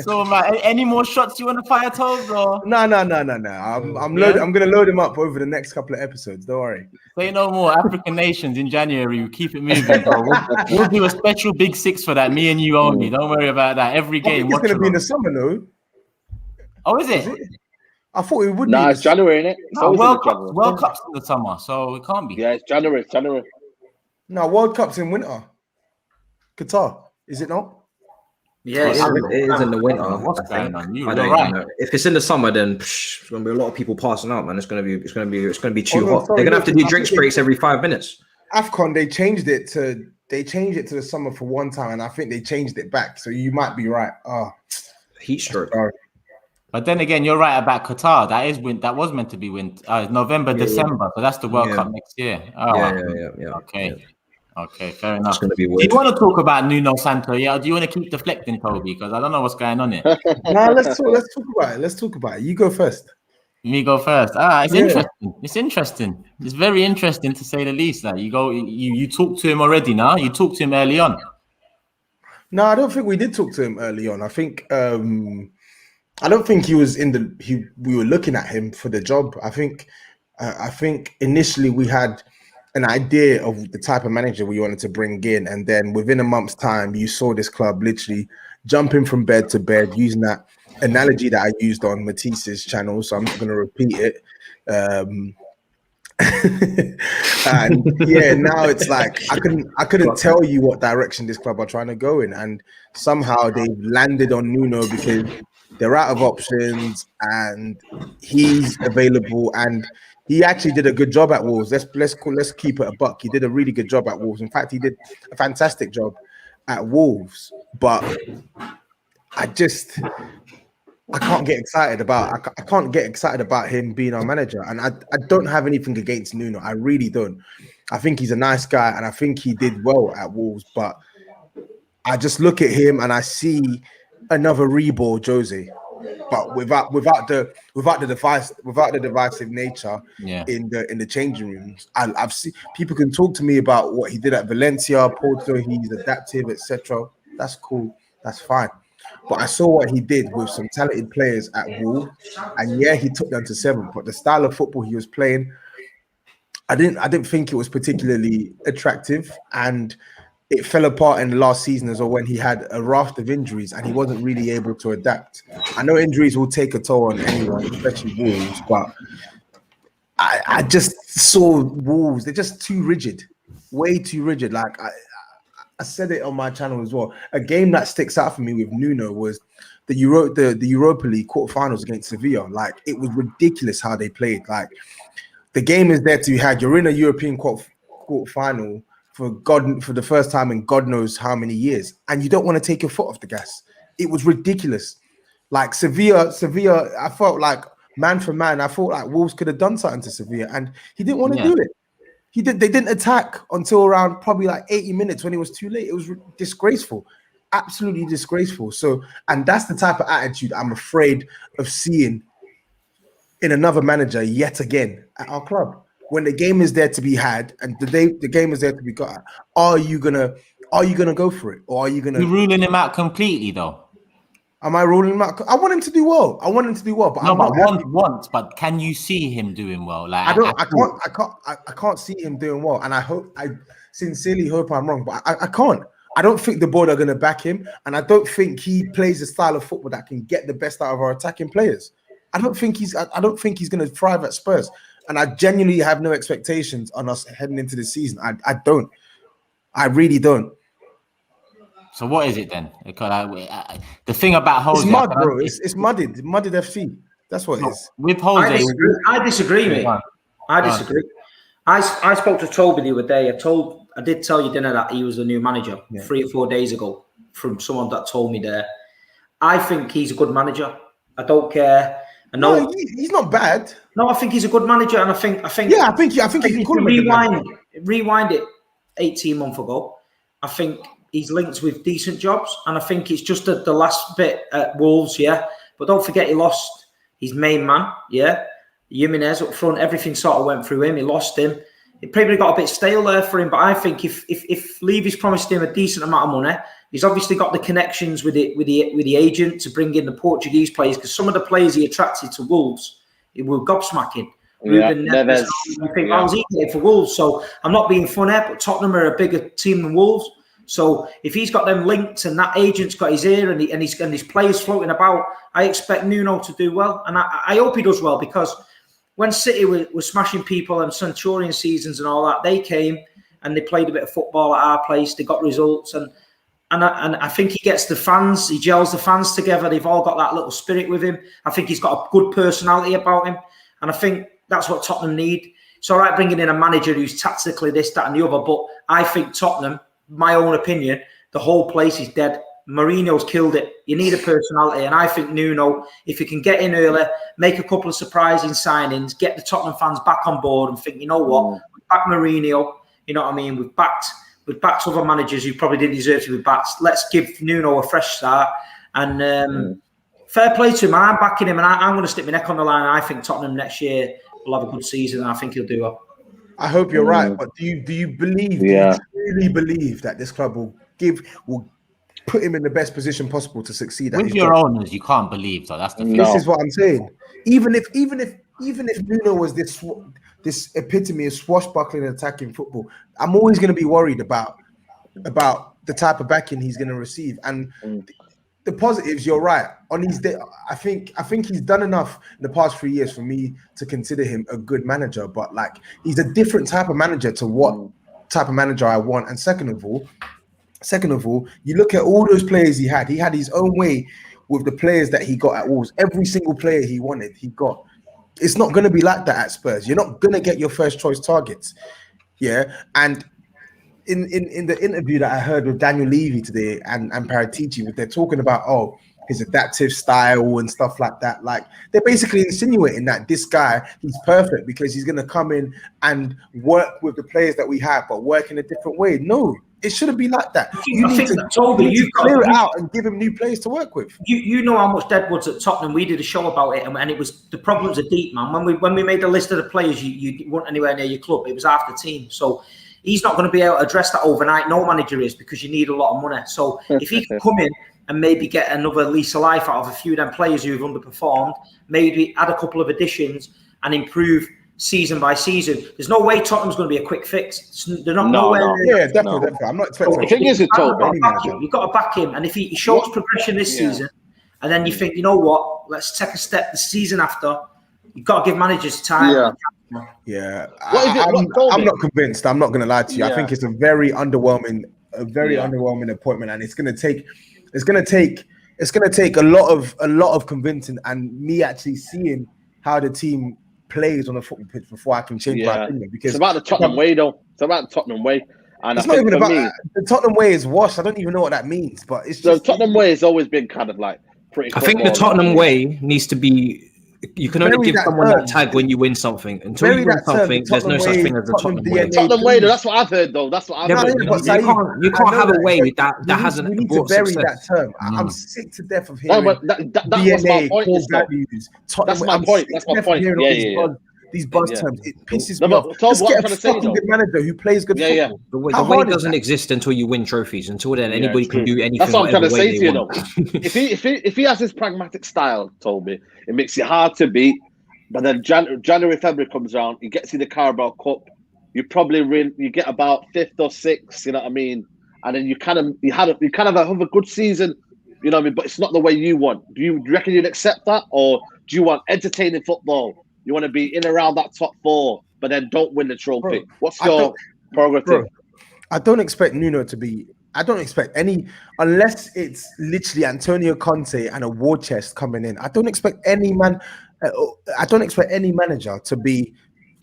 So, man, any more shots you want to fire, Toes? Or no. I'm gonna load them up over the next couple of episodes. Don't worry. Say no more. African nations in January. We keep it moving, bro. We'll do a special Big Six for that. Me and you only. Don't worry about that. Every game. It's gonna be in the summer, though. Oh, is it? I thought it would be. Nah, it's January, innit? No, World Cup's in the summer, so it can't be. Yeah, it's January. No, World Cup's in winter. Qatar, is it not? Yeah, it is in the winter. What's going on? I don't know. If it's in the summer, then there's gonna be a lot of people passing out, man. It's gonna be too hot. They're gonna have to do drinks breaks every 5 minutes. AFCON, they changed it to the summer for one time, and I think they changed it back. So you might be right. Heat stroke. But then again, you're right about Qatar. That was meant to be November, December. So that's the World Cup next year. Yeah. Okay, fair enough. Do you want to talk about Nuno Sancho? Yeah, or do you want to keep deflecting, Toby? Because I don't know what's going on here. No, let's talk about it. You go first. Me go first. Interesting. It's interesting. It's very interesting to say the least. That you talk to him already now. You talked to him early on. No, I don't think we did talk to him early on. I think I don't think he was we were looking at him for the job. I think initially we had an idea of the type of manager we wanted to bring in, and then within a month's time, you saw this club literally jumping from bed to bed, using that analogy that I used on Matisse's channel. So I'm not going to repeat it. And yeah, now it's like I couldn't tell you what direction this club are trying to go in, and somehow they landed on Nuno because they're out of options and he's available, and he actually did a good job at Wolves. Let's keep it a buck. He did a really good job at Wolves. In fact, he did a fantastic job at Wolves. But I can't get excited about him being our manager. And I don't have anything against Nuno. I really don't. I think he's a nice guy, and I think he did well at Wolves. But I just look at him and I see another reborn Jose, but without the divisive nature in the changing rooms. I've seen people can talk to me about what he did at Valencia, Porto. He's adaptive, etc. That's cool. That's fine. But I saw what he did with some talented players at Wolves, and he took them to 7th. But the style of football he was playing, I didn't think it was particularly attractive, and it fell apart in the last season as well when he had a raft of injuries and he wasn't really able to adapt. I know injuries will take a toll on anyone, especially Wolves, but I just saw Wolves. They're just too rigid, way too rigid. Like I said it on my channel as well. A game that sticks out for me with Nuno was the Europa League quarterfinals against Sevilla. Like, it was ridiculous how they played. Like, the game is there to be had. You're in a European quarterfinal for the first time in God knows how many years, and you don't want to take your foot off the gas. It was ridiculous. Like Sevilla, I felt like man for man, I felt like Wolves could have done something to Sevilla, and he didn't want to do it. They didn't attack until around probably like 80 minutes when it was too late. It was disgraceful, absolutely disgraceful. So, and that's the type of attitude I'm afraid of seeing in another manager yet again at our club. When the game is there to be had and the game is there to be got at, are you gonna go for it, or are you gonna? You're ruling him out completely, though. Am I ruling him out? I want him to do well. But no, but once. But can you see him doing well? Like, I can't see him doing well, and I sincerely hope I'm wrong, but I can't. I don't think the board are going to back him, and I don't think he plays a style of football that can get the best out of our attacking players. I don't think he's going to thrive at Spurs, and I genuinely have no expectations on us heading into the season. I don't. I really don't. So what is it then? Because the thing about Jose, it's mud, bro. It's mudded FC. That's what it is. With Jose, I disagree, mate. I disagree. I spoke to Toby the other day. I did tell you, dinner that he was the new manager 3 or 4 days ago from someone that told me there. I think he's a good manager. I don't care. No, he's not bad. No, I think he's a good manager, and I think he could rewind it 18 months ago. I think he's linked with decent jobs, and I think it's just the last bit at Wolves, But don't forget, he lost his main man, Jimenez up front. Everything sort of went through him. He lost him. It probably got a bit stale there for him. But I think if Levy's promised him a decent amount of money, he's obviously got the connections with the agent to bring in the Portuguese players, because some of the players he attracted to Wolves, it were gobsmacking. Yeah, you think, how's he getting for Wolves? So I'm not being funny, but Tottenham are a bigger team than Wolves. So if he's got them links and that agent's got his ear and his players floating about, I expect Nuno to do well. And I hope he does well, because when City was smashing people and Centurion seasons and all that, they came and they played a bit of football at our place. They got results. And I think he gets the fans, he gels the fans together. They've all got that little spirit with him. I think he's got a good personality about him. And I think that's what Tottenham need. It's all right bringing in a manager who's tactically this, that and the other. But I think Tottenham, my own opinion, the whole place is dead. Mourinho's killed it. You need a personality. And I think Nuno, if he can get in early, make a couple of surprising signings, get the Tottenham fans back on board and think, you know what, we back Mourinho, you know what I mean? We've backed other managers who probably didn't deserve to be backed. Let's give Nuno a fresh start. And fair play to him. And I'm backing him, and I'm going to stick my neck on the line. I think Tottenham next year will have a good season, and I think he'll do well. I hope you're right, but do you believe? Yeah. Do you really believe that this club will put him in the best position possible to succeed? With your owners, you can't believe. So that's the thing. This is what I'm saying. Even if Nuno was this epitome of swashbuckling and attacking football, I'm always going to be worried about the type of backing he's going to receive. And the positives, you're right. On his day, I think he's done enough in the past 3 years for me to consider him a good manager. But like, he's a different type of manager to what type of manager I want. And second of all, you look at all those players he had. He had his own way with the players that he got at Wolves. Every single player he wanted, he got. It's not going to be like that at Spurs. You're not going to get your first choice targets. And in the interview that I heard with Daniel Levy today and Paratici, they're talking about his adaptive style and stuff like that. Like, they're basically insinuating that this guy, he's perfect because he's going to come in and work with the players that we have, but work in a different way. No, it shouldn't be like that. You need to clear it out and give him new players to work with. You know how much Deadwood's at Tottenham. We did a show about it, and it was, the problems are deep, man. When we made the list of the players you weren't anywhere near your club, it was half the team. So he's not going to be able to address that overnight. No manager is, because you need a lot of money. So if he can come in and maybe get another lease of life out of a few of them players who've underperformed, maybe add a couple of additions and improve season by season. There's no way Tottenham's going to be a quick fix. They're not No, nowhere. no. Yeah, definitely. I'm not expecting. The thing is, You've got to back him, and if he shows progression this season, and then you think, you know what, let's take a step the season after. You've got to give managers time. Yeah, I'm not convinced. I'm not going to lie to you. I think it's a very underwhelming appointment, and it's going to take a lot of convincing and me actually seeing how the team plays on the football pitch before I can change my opinion. Because it's about the Tottenham way, though. It's about the Tottenham way. And it's not even about the Tottenham way is washed. I don't even know what that means, but it's just the Tottenham way has always been kind of like pretty. I think the Tottenham way needs to be. You can only give someone that tag when you win something. Until you win something, there's no such thing as the Tottenham way. Tottenham way, though. That's what I've heard, though. That's what I've heard. You can't have a way that hasn't. We need to bury that term. I'm sick to death of hearing. No, but that was my point. That's my point. That's my point. Yeah. These buzz terms, it pisses me off. Just get a fucking good manager who plays good football. The way doesn't exist until you win trophies. Until then, anybody can do anything. That's what I'm trying to say to you, though. If he has his pragmatic style, Toby, it makes it hard to beat. But then January, February comes around, he gets you the Carabao Cup. You probably win. You get about 5th or 6th. You know what I mean? And then you kind of have a good season. You know what I mean? But it's not the way you want. Do you reckon you'd accept that, or do you want entertaining football? You want to be in around that top 4, but then don't win the trophy. What's your prerogative? I don't expect Nuno to be. I don't expect any, unless it's literally Antonio Conte and a war chest coming in. I don't expect any man. I don't expect any manager to be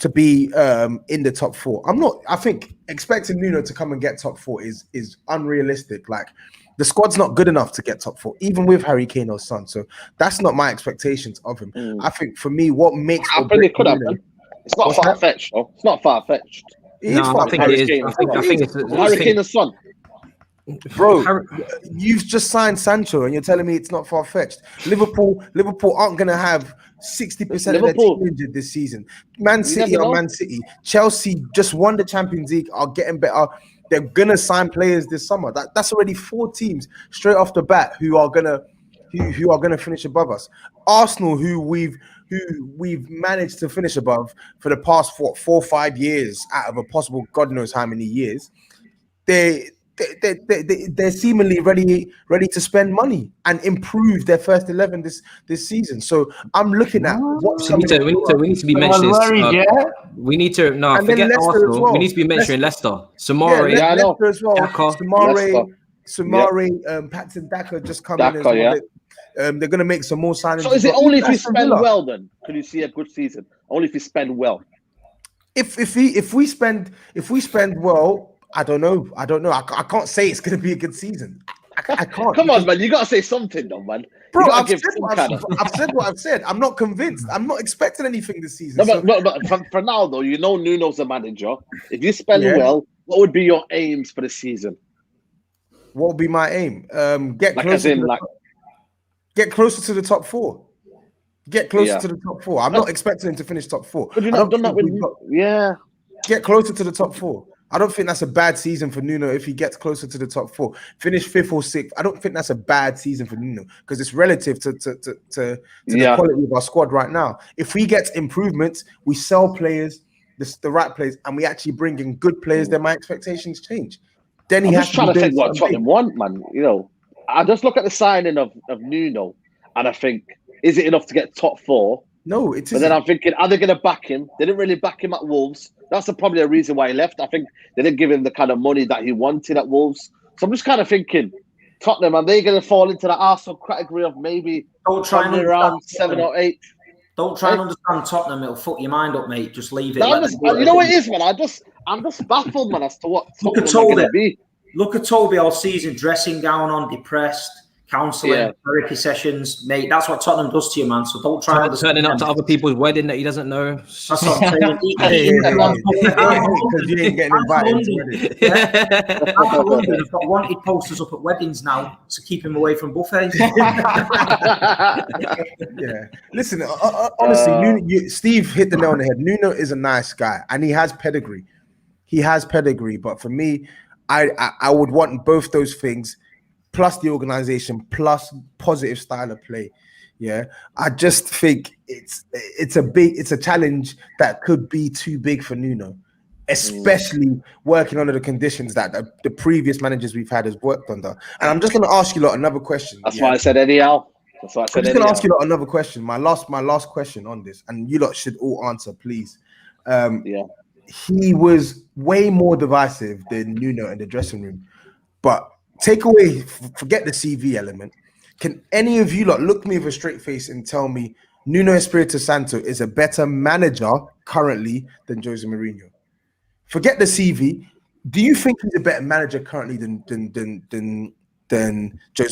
in the top 4. I'm not. I think expecting Nuno to come and get top 4 is unrealistic. Like, the squad's not good enough to get top 4, even with Harry Kane or Son. So that's not my expectations of him. I think for me, what makes it could happen. It's not far fetched, though. It's not far fetched. I think it is. I think it's Harry Kane and Son. Bro, you've just signed Sancho, and you're telling me it's not far fetched. Liverpool aren't going to have 60% of their team injured this season. Man City. Chelsea just won the Champions League. Are getting better. They're gonna sign players this summer. That's already 4 teams straight off the bat who are gonna finish above us. Arsenal, who we've managed to finish above for the past 4 or 5 years out of a possible God knows how many years. They're seemingly ready to spend money and improve their first 11 this season. So I'm looking at what's we need to be mentioning. We need to forget Arsenal. Well. We need to be mentioning Leicester. Samari, Leicester as well. Samari, Patson Daka just come in as well. They're going to make some more signings. So is it only if you spend well? Then could you see a good season? Only if you spend well. If we spend well. I don't know. I can't say it's going to be a good season. I can't. Come on, man. You got to say something, though, man. Bro, I've said what I've said. I'm not convinced. I'm not expecting anything this season. But for now, though, you know Nuno's the manager. If you spend well, what would be your aims for the season? What would be my aim? Get closer to the top 4. Get closer to the top 4. I'm not expecting him to finish top 4. But you've not done that with Get closer to the top 4. I don't think that's a bad season for Nuno if he gets closer to the top 4. Finish 5th or 6th. I don't think that's a bad season for Nuno because it's relative to the quality of our squad right now. If we get improvements, we sell players, the right players, and we actually bring in good players, then my expectations change. Then he has to trying to think what Tottenham want, man. You know, I just look at the signing of Nuno and I think, is it enough to get top 4? No, it isn't. But then I'm thinking, are they going to back him? They didn't really back him at Wolves. That's probably a reason why he left. I think they didn't give him the kind of money that he wanted at Wolves. So I'm just kind of thinking, Tottenham, are they going to fall into the Arsenal category of maybe around 7 or 8? Don't try and understand Tottenham. It'll fuck your mind up, mate. Just leave it. You know what it is, man? I'm just baffled, man, as to what Tottenham are going to be. Look at Toby all season, dressing gown on, depressed. Counselling, therapy sessions, mate. That's what Tottenham does to you, man. So don't try turning up to other people's wedding that he doesn't know. That's what I'm saying. Because you ain't getting invited to weddings. I've got wanted posters up at weddings now to keep him away from buffets. Listen, honestly, Steve hit the nail on the head. Nuno is a nice guy, and he has pedigree. But for me, I would want both those things. Plus the organization, plus positive style of play. Yeah, I just think it's a challenge that could be too big for Nuno, especially working under the conditions that the previous managers we've had has worked under. And I'm just going to ask you lot another question. That's why I said anyhow. That's why I said I'm just going to ask you lot another question. My last question on this, and you lot should all answer, please. He was way more divisive than Nuno in the dressing room, but forget the CV element. Can any of you lot look me with a straight face and tell me Nuno Espirito Santo is a better manager currently than Jose Mourinho? Forget the CV. Do you think he's a better manager currently than Jose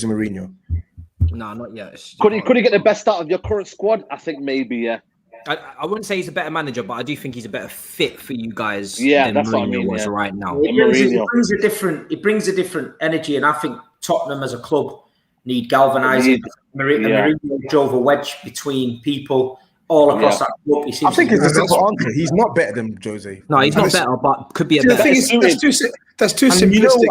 Mourinho? No, not yet. Could he get the best out of your current squad? I think maybe, yeah. I wouldn't say he's a better manager, but I do think he's a better fit for you guys than that's Mourinho was right now. It brings a different energy, and I think Tottenham as a club need galvanising. Mourinho drove a wedge between people all across that club. I think it's a simple answer. He's not better than Jose. No, he's not better, but could be a better. That's too simplistic.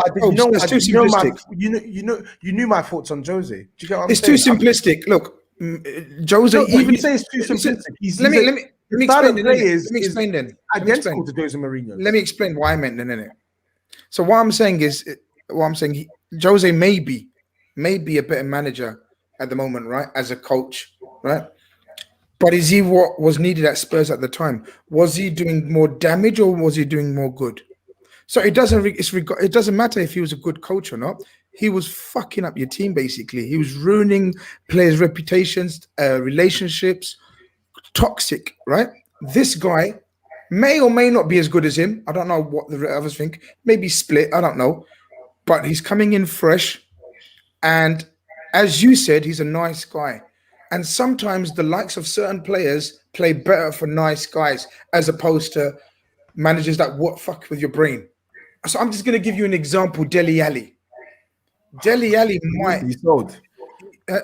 You knew my thoughts on Jose. Do you get what I'm saying? It's too simplistic. Look, Jose. Even you say it's too simplistic. Let me explain then. Identical to Jose Mourinho. Let me explain why I meant then. So what I'm saying is, Jose may be a better manager at the moment, right? As a coach, right? But is he what was needed at Spurs at the time? Was he doing more damage or was he doing more good? So it doesn't matter if he was a good coach or not. He was fucking up your team, basically. He was ruining players' reputations, relationships, toxic, right? This guy may or may not be as good as him. I don't know what the others think. Maybe split, I don't know. But he's coming in fresh. And as you said, he's a nice guy. And sometimes the likes of certain players play better for nice guys as opposed to managers that fuck with your brain. So I'm just going to give you an example, Dele Alli. Dele Alli might... He's sold.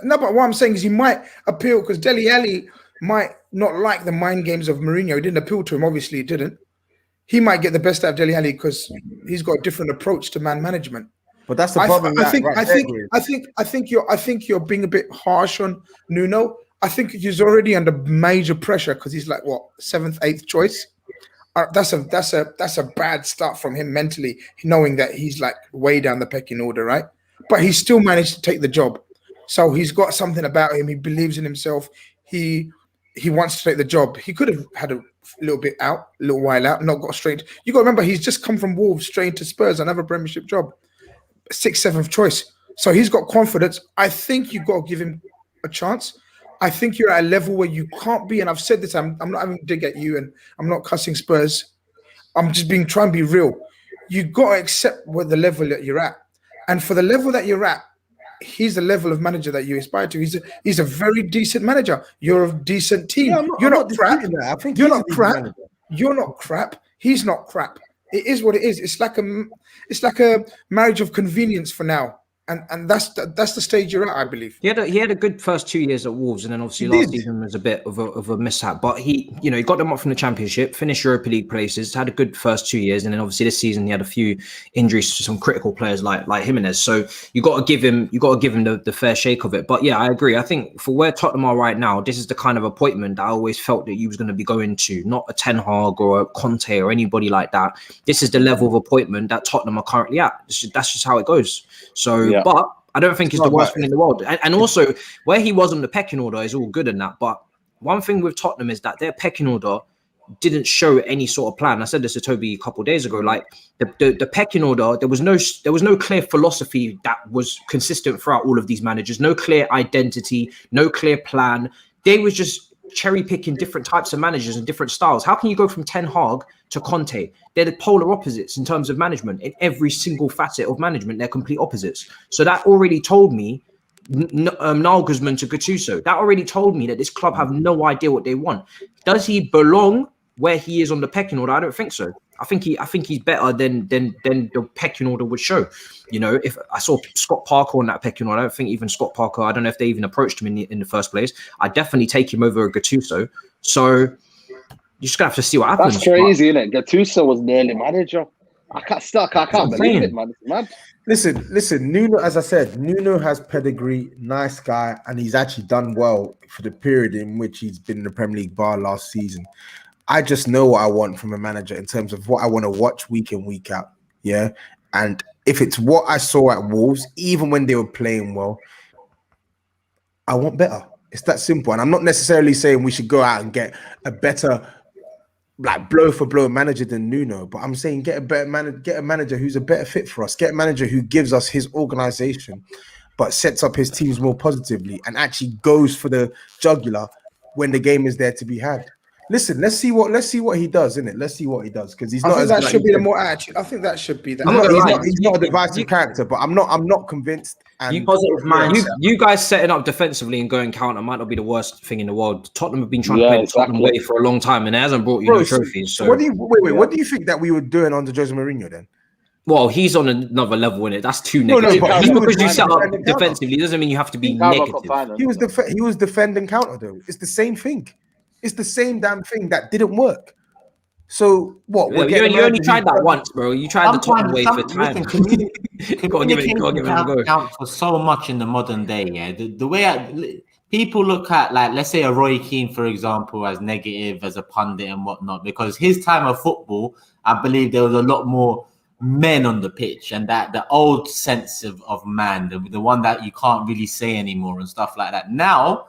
No, but what I'm saying is he might appeal because Dele Alli might not like the mind games of Mourinho. It didn't appeal to him, obviously it didn't. He might get the best out of Dele Alli because he's got a different approach to man management. But that's the problem. I think you're being a bit harsh on Nuno. I think he's already under major pressure because he's like 7th, 8th choice. That's a bad start from him mentally, knowing that he's like way down the pecking order, right? But he still managed to take the job. So he's got something about him. He believes in himself. He wants to take the job. He could have had a little while out, not got straight. You got to remember, he's just come from Wolves straight to Spurs, another Premiership job. 6th, 7th choice. So he's got confidence. I think you've got to give him a chance. I think you're at a level where you can't be, and I've said this, I'm not having a dig at you and I'm not cussing Spurs. I'm just trying to be real. You've got to accept what the level that you're at. And for the level that you're at, he's the level of manager that you aspire to. He's a very decent manager. You're a decent team. Yeah, you're not crap. I think you're not crap. You're not crap. He's not crap. It is what it is. It's like a marriage of convenience for now, and that's the stage you're at, I believe. He had a good first 2 years at Wolves, and then obviously last season was a bit of a mishap. But he got them up from the Championship, finished Europa League places, had a good first 2 years, and then obviously this season he had a few injuries to some critical players like Jimenez. So you got to give him the fair shake of it. But yeah, I agree. I think for where Tottenham are right now, this is the kind of appointment that I always felt that you was going to be going to, not a Ten Hag or a Conte or anybody like that. This is the level of appointment that Tottenham are currently at. That's just how it goes. So, But I don't think it's the worst thing in the world. And also, where he was on the pecking order is all good and that. But one thing with Tottenham is that their pecking order didn't show any sort of plan. I said this to Toby a couple of days ago. Like the pecking order, there was no clear philosophy that was consistent throughout all of these managers. No clear identity, no clear plan. They was just cherry picking different types of managers and different styles. How can you go from Ten Hag to Conte? They're the polar opposites in terms of management. In every single facet of management, they're complete opposites. So that already told me, Nagelsmann to Gattuso, that already told me that this club have no idea what they want. Does he belong where he is on the pecking order? I don't think so. I think he's better than the pecking order would show. If I saw Scott Parker on that pecking order, I don't think even Scott Parker, I don't know if they even approached him in the first place. I'd definitely take him over Gattuso. So you're just gonna have to see what happens. That's crazy, isn't it? Gattuso was nearly manager. I can't believe it, man. It's mad. Listen. Nuno, as I said, Nuno has pedigree, nice guy, and he's actually done well for the period in which he's been in the Premier League bar last season. I just know what I want from a manager in terms of what I want to watch week in, week out. Yeah, and if it's what I saw at Wolves, even when they were playing well, I want better. It's that simple. And I'm not necessarily saying we should go out and get a better, like blow for blow manager than Nuno, but I'm saying get a manager who's a better fit for us. Get a manager who gives us his organization, but sets up his teams more positively and actually goes for the jugular when the game is there to be had. Listen, let's see what he does, innit? Let's see what he does, because he's not. I think that should be the more attitude. I think that should be that. He's not a divisive character, but I'm not convinced. And positive mindset. You guys setting up defensively and going counter might not be the worst thing in the world. Tottenham have been trying to play the Tottenham way for a long time, and it hasn't brought you no trophies. So what do you what do you think that we were doing under Jose Mourinho then? Well, he's on another level in it. That's too negative. Just because you set up defensively doesn't mean you have to be negative. He was defending counter though. It's the same thing. It's the same damn thing that didn't work. So what? Yeah, you only tried that once, bro. You tried the Tottenham way for time. Communication counts for so much in the modern day. Yeah, the way people look at, like, let's say a Roy Keane, for example, as negative as a pundit and whatnot, because his time of football, I believe there was a lot more men on the pitch, and that the old sense of man, the one that you can't really say anymore and stuff like that. Now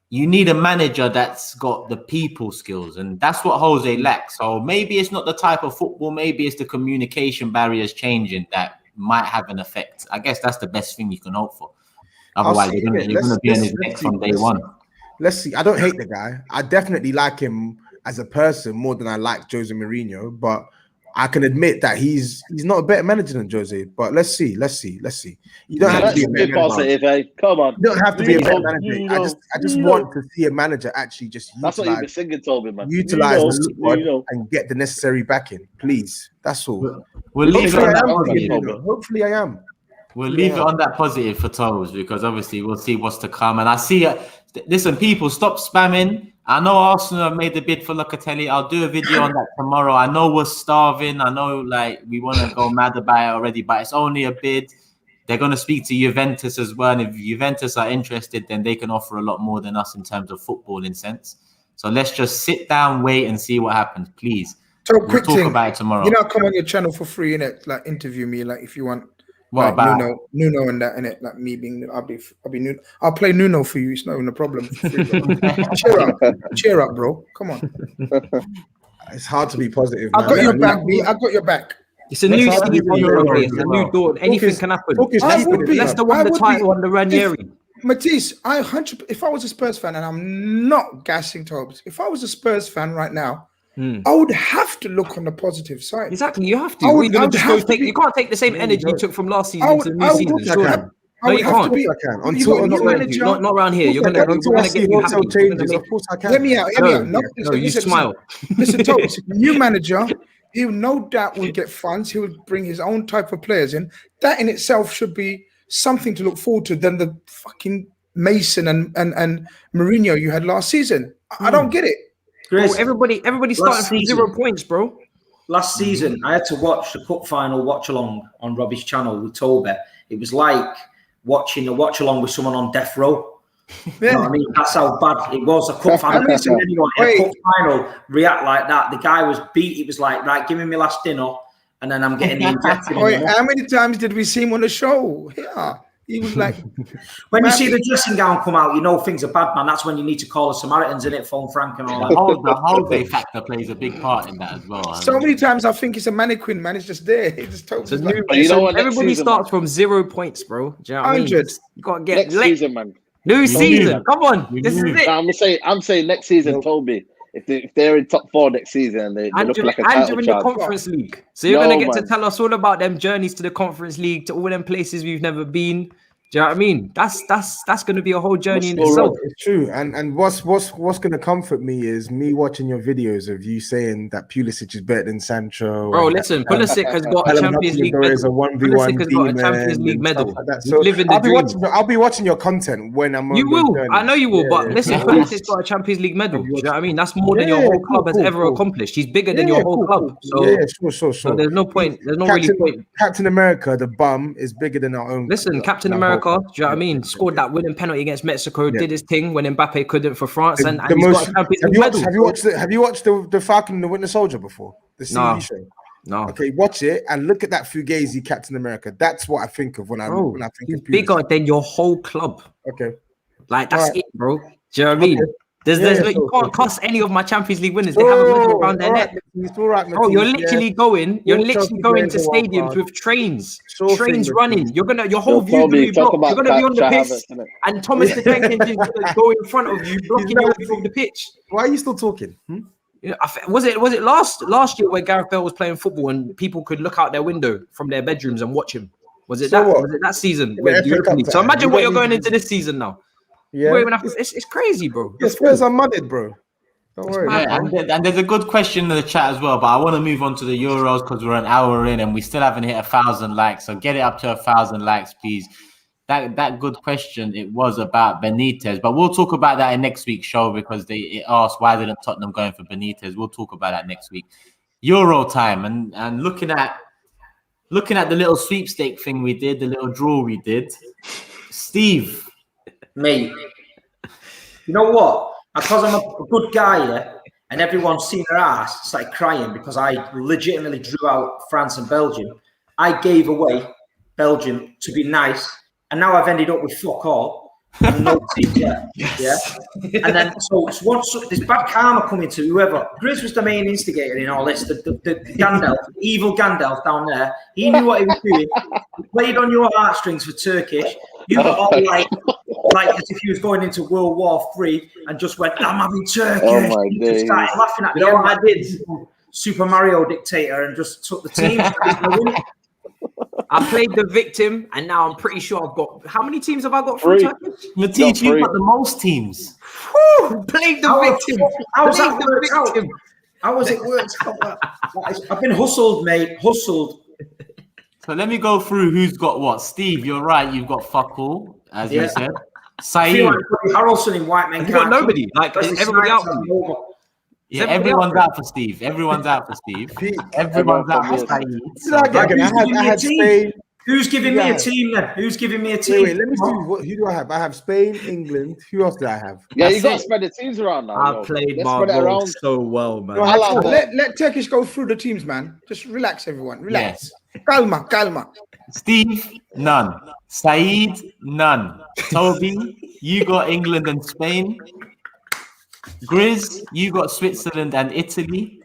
you need a manager that's got the people skills, and that's what Jose lacks. So maybe it's not the type of football, maybe it's the communication barriers changing that might have an effect. I guess that's the best thing you can hope for. Otherwise, you're going to be on his neck from day one. Let's see. I don't hate the guy. I definitely like him as a person more than I like Jose Mourinho, but I can admit that he's not a better manager than Jose. But let's see. You don't have to be a better manager. Come on. You don't have to be a better manager. I just want to see a manager actually just that's what you've been singing, Toby, man. Utilize the squad and get the necessary backing, please. That's all. We'll leave it on that positive. Hopefully, I am. We'll leave it on that positive for TOBS, because obviously we'll see what's to come. And I see, listen, people, stop spamming. I know Arsenal have made the bid for Locatelli. I'll do a video on that tomorrow. I know we're starving. I know, like, we want to go mad about it already, but it's only a bid. They're going to speak to Juventus as well. And if Juventus are interested, then they can offer a lot more than us in terms of footballing sense. So let's just sit down, wait, and see what happens, please. So we'll talk about it tomorrow. You know, come on your channel for free, innit? Like, interview me, like, if you want. What about Nuno and that, innit? Like me being, I'll be Nuno. I'll play Nuno for you. It's not even a problem. Cheer up, bro. Come on. It's hard to be positive. I got your back, B. I got your back. It's a new season. It's a new dawn. Anything can happen. Leicester won the title under Ranieri. Matisse, if I was a Spurs fan, and I'm not gassing TOBS, if I was a Spurs fan right now, I would have to look on the positive side. Exactly, you have to. You can't take the same energy you took from last season to the new season. No, you can't. Not around here. You're gonna get you happy. Of course, I can. Hear me out. No, you smile. Listen, TOBS, new manager. He no doubt will get funds. He will bring his own type of players in. That in itself should be something to look forward to than the fucking Mason and Mourinho you had last season. I don't get it. Bro, everybody's starting from 0 points, bro. Last season, I had to watch the cup final watch along on Robbie's channel with Toby. It was like watching a watch along with someone on death row. Yeah. You know what I mean? That's how bad it was. A cup final. A cup final react like that. The guy was beat. It was like, right, give me my last dinner, and then I'm getting the injection. How many times did we see him on the show? Yeah. He was like, when you see the dressing gown come out, you know things are bad, man. That's when you need to call the Samaritans, innit? Phone Frank and all that. The whole day factor plays a big part in that as well. So many times I think it's a mannequin, man. It's just there. It just tells like, you know what? Everybody starts from 0 points, bro. Do you know what 100. I mean? You got to get next season, man. New season. Come on. This is it. I'm saying next season, Toby. If they're in top 4 next season, they look like a title you're in the Conference League. So you're going to get to tell us all about them journeys to the Conference League, to all them places we've never been. Do Do you know what I mean? That's going to be a whole journey in itself. It's true. And what's going to comfort me is me watching your videos of you saying that Pulisic is better than Sancho. Bro, listen, Pulisic has got a Champions League medal. Pulisic has got a Champions League medal. Like so I'll be watching your content when I'm on. You will. I know you will. But listen, Pulisic's got a Champions League medal. Do you know what I mean? That's more than your whole club has ever accomplished. He's bigger than your whole club. So So there's no point. There's no really point. Captain America, the bum, is bigger than our own. Listen, Captain America, do you know what I mean? Scored that winning penalty against Mexico, did his thing when Mbappe couldn't for France, and he's got a Champions League medal. Have you watched the Falcon and the Winter Soldier before? The TV show? No. Okay, watch it and look at that Fugazi Captain America. That's what I think of when I think of bigger than your whole club. Okay. Like that's it, bro. Do you know what I mean? You can't cost any of my Champions League winners. They have a medal around their neck. Bro, you're literally going to stadiums with trains running. Your whole view will be blocked. You're gonna be on the pitch, and Thomas the Tank Engine is gonna go in front of you, blocking your view from the pitch. Why are you still talking? Was it last year where Gareth Bale was playing football and people could look out their window from their bedrooms and watch him? Was it that season? So imagine what you're going into this season now. Yeah, it's crazy, bro. The Spurs are mudded, bro. Don't worry. Yeah, and there's a good question in the chat as well, but I want to move on to the Euros because we're an hour in and we still haven't hit 1,000 likes. So get it up to 1,000 likes, please. That good question, it was about Benitez, but we'll talk about that in next week's show because it asked why didn't Tottenham going for Benitez. We'll talk about that next week. Euro time and looking at the little sweepstake thing we did, the little draw we did. Steve. Mate, you know what? Because I'm a good guy, and everyone's seen their ass started crying because I legitimately drew out France and Belgium. I gave away Belgium to be nice, and now I've ended up with fuck all. And no teams yet. Yes. Yeah. And then so once there's bad karma coming to whoever. GRIZZ was the main instigator in all this. The Gandalf, the evil Gandalf down there. He knew what he was doing. He played on your heartstrings for Turkish. You got all like as if he was going into World War III and just went, I'm having Turkish. Oh my days. Started laughing at me. You know what I did? Super Mario dictator and just took the team. I played the victim, and now I'm pretty sure I've got. How many teams have I got from Turkish? Matisse, you've got the most teams. Woo, played the victim. How was that worked out? How was it worked out? I've been hustled, mate. Hustled. So let me go through who's got what. Steve, you're right. You've got fuck all, as you said. SAEED. Harrelson in White Man. You got nobody. Like everybody out. Yeah, everyone's out for Steve. Everyone's out for Steve. Everyone's out for SAEED. I had Spain. Who's giving me a team then? Who's giving me a team? Wait, let me see. Who do I have? I have Spain, England. Who else do I have? Yeah, you got to spread the teams around now. I played my role so well, man. Let Turkish go through the teams, man. Just relax, everyone. Relax. Yes. Calma. Steve, none. SAEED, none. Toby, you got England and Spain. GRIZZ, you got Switzerland and Italy.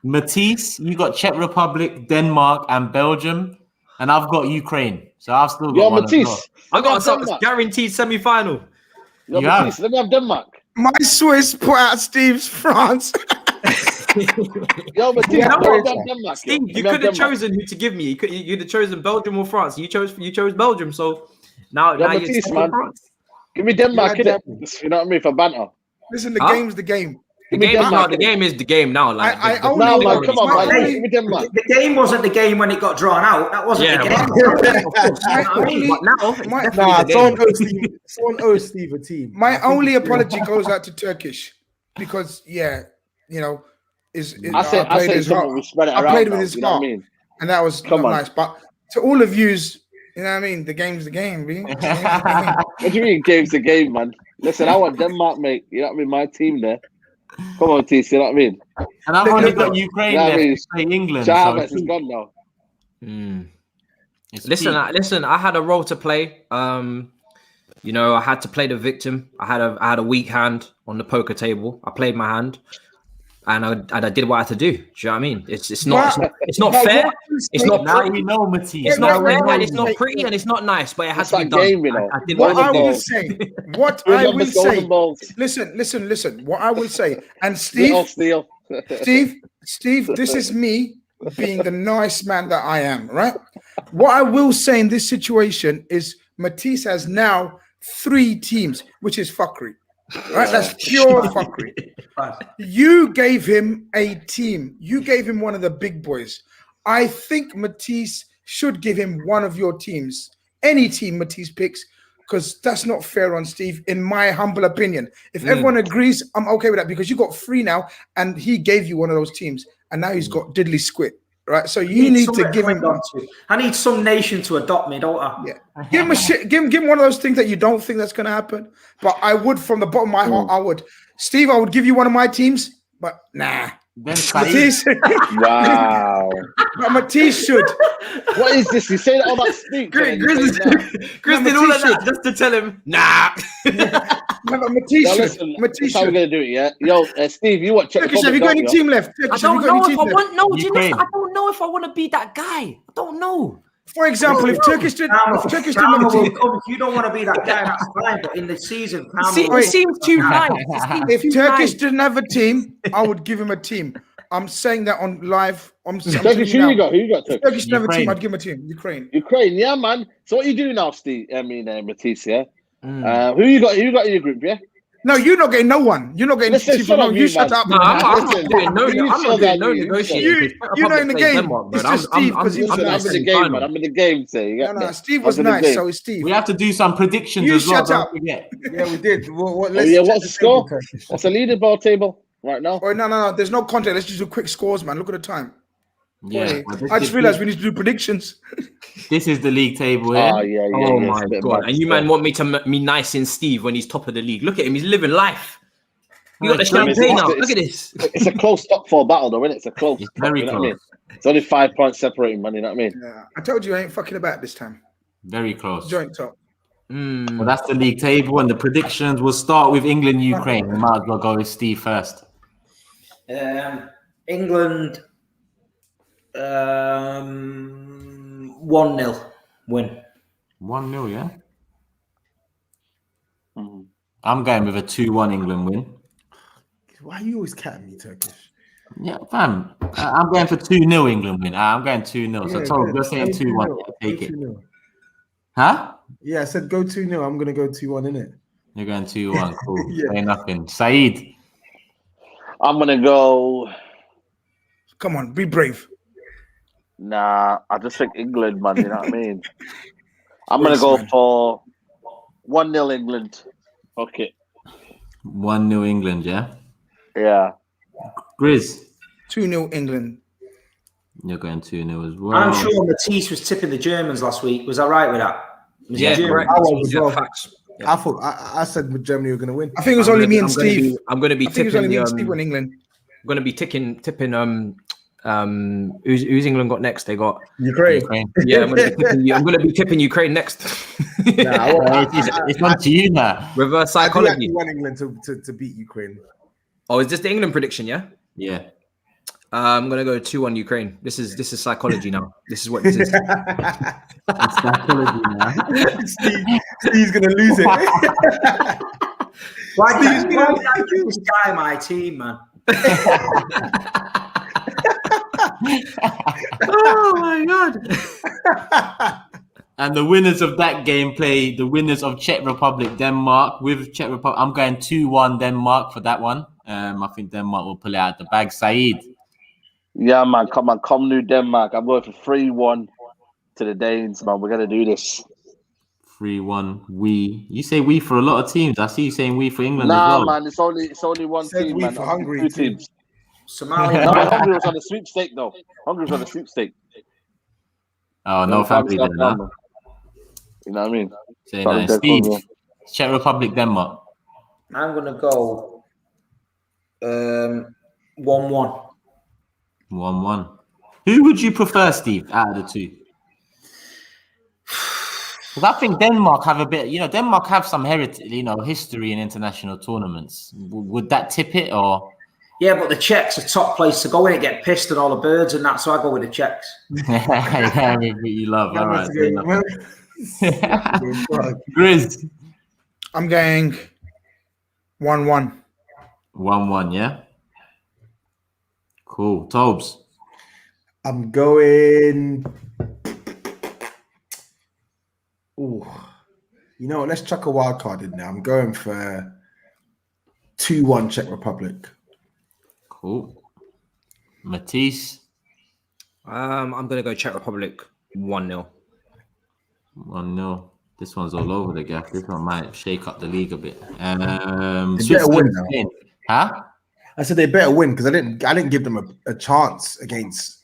Matisse, you got Czech Republic, Denmark, and Belgium. And I've got Ukraine. So I've still got one Matisse. as well. I got a guaranteed semi-final. Matisse, let me have Denmark. My Swiss put out Steve's France. Matisse, Denmark. Steve, you could have chosen who to give me. You'd have chosen Belgium or France. You chose Belgium. So now Matisse, man. France. Give me Denmark, you know what I mean, for banter. Listen, the game's the game. The game is the game now. Like, come on, man. Give me Denmark. The game wasn't the game when it got drawn out. That wasn't the game. Someone owes Steve a team. My only apology goes out to Turkish because, I played with his heart, and that was nice. But to all of yous, you know what I mean? The game's the game, B. What do you mean, game's the game, man? Listen, I want Denmark, mate. You know what I mean? My team there. Come on, T. You know what I mean? And I've only got Ukraine left to play England. Chavez is gone now. Listen. I had a role to play. I had to play the victim. I had a weak hand on the poker table. I played my hand. And I did what I had to do. Do you know what I mean? It's not fair. It's not pretty. It's not fair and it's not pretty and it's not nice, but it has to be done. I did what I will say. Listen. What I will say. And Steve, this is me being the nice man that I am, right? What I will say in this situation is Matisse has now 3 teams, which is fuckery. Right? That's pure fuckery. You gave him a team. You gave him one of the big boys. I think Matisse should give him one of your teams. Any team Matisse picks, because that's not fair on Steve, in my humble opinion. If everyone agrees, I'm okay with that, because you got 3 now, and he gave you one of those teams, and now he's got diddly squid. Right, so you need to give him. I need some nation to adopt me, don't I? Yeah, give him a shit. Give him one of those things that you don't think that's going to happen. But I would, from the bottom of my heart, I would. Steve, I would give you one of my teams, but nah. Matisse. Wow. But Matisse should. What is this? You say that on that speech. Chris did all of that just to tell him, nah. No, but Matisse listen, Matisse how we gonna do it? Yeah, yo, Steve, you watch. Turkish, have you got any team left? I don't know if I want. No, I don't know if I want to be that guy. I don't know. For example, if Turkish didn't have a team, if you don't want to be that guy, that's fine. But in the season, it seems too high. If Turkish didn't have a team, I would give him a team. I'm saying that on live. Turkish, who you got? Who you got? If Turkish didn't have a team, I'd give him a team. Ukraine, yeah, man. So what you do now, Steve? I mean, Matisse, yeah. Who you got? Who you got in your group? Yeah. No, you're not getting no one. You're not getting. Listen, you shut up. No, I'm not doing no negotiating. You're not in the game. It's just Steve because I'm in the game, man. I'm in the game, say. No, Steve was nice, so it's Steve. We have to do some predictions as well. Shut up. Yeah, we did. What's the score? What's the leaderboard table right now? Oh, no. There's no content. Let's just do quick scores, man. Look at the time. Yeah, I just realized we need to do predictions. This is the league table here. Oh my god! And you man want me to be nice in Steve when he's top of the league? Look at him; he's living life. You got the champagne now. Look at this. It's a close top 4 battle, though, isn't it? It's a close. It's very close. I mean? It's only 5 points separating, man. You know what I mean? Yeah, I told you I ain't fucking about this time. Very close. Joint top. Well, that's the league table, and the predictions. We'll start with England, Ukraine. We might as well go with Steve first. England 1-0 win. 1-0, yeah. I'm going with a 2-1 England win. Why are you always catting me, Turkish? Yeah, fam. I'm going for 2-0 England win. I'm going 2-0. So, Tom, you're saying 2-1. Take it. Huh? Yeah, I said go 2-0. I'm going to go 2-1, innit? You're going 2-1. Cool. Say nothing. SAEED. I'm going to go. Come on, be brave. Nah, I just think England, man. You know what I mean? I'm going to go for 1-0 England. Okay. 1-0 England, yeah? Yeah. GRIZZ. 2-0 England. You're going 2-0 as well. I'm sure Matisse was tipping the Germans last week. Was I right with that? Correct. I thought I said Germany were going to win. I think it was only me and Steve. I'm going to be tipping Steve in England. I'm going to be tipping who's England got next? They got Ukraine. Yeah, I'm going to be tipping Ukraine next. It's on to you now. Reverse psychology. I want England to beat Ukraine. Oh, is this the England prediction? Yeah. Yeah. I'm going to go 2-1 Ukraine. This is psychology now. This is what this is. It's psychology now. Steve's going to lose it. Why did I give this guy my team, man? Oh my god. And the winners of that game play the winners of Czech Republic, Denmark. With Czech Republic, I'm going 2-1 Denmark for that one. I think Denmark will pull it out the bag. SAEED. Yeah, man. Come on. Come new Denmark. I'm going for 3-1 to the Danes, man. We're going to do this. 3-1. We. You say we for a lot of teams. I see you saying we for England as well. well. Man. It's only one team, man. For Hungary, 2 teams. Somalia. No, Hungary was on the sweepstake, though. Hungary was on the sweepstake. Oh, no family then, huh? You know what I mean? Say nice. Steve, Czech Republic, Denmark. I'm going to go 1-1. 1-1. Who would you prefer, Steve, out of the two? Because I think Denmark have a bit, Denmark have some heritage, history in international tournaments. Would that tip it or? Yeah, but the Czechs are top place to go in and get pissed at all the birds and that, so I go with the Czechs. Yeah, you love. All right. GRIZZ. I'm going 1-1. 1-1, yeah? Cool. TOBS. I'm going... Ooh. You know what? Let's chuck a wild card in there. I'm going for 2-1 Czech Republic. Cool. Matisse. I'm gonna go Czech Republic 1-0. 1-0. This one's all over the gap. This one might shake up the league a bit. They better Switzerland, win Spain. Huh? I said they better win because I didn't give them a chance against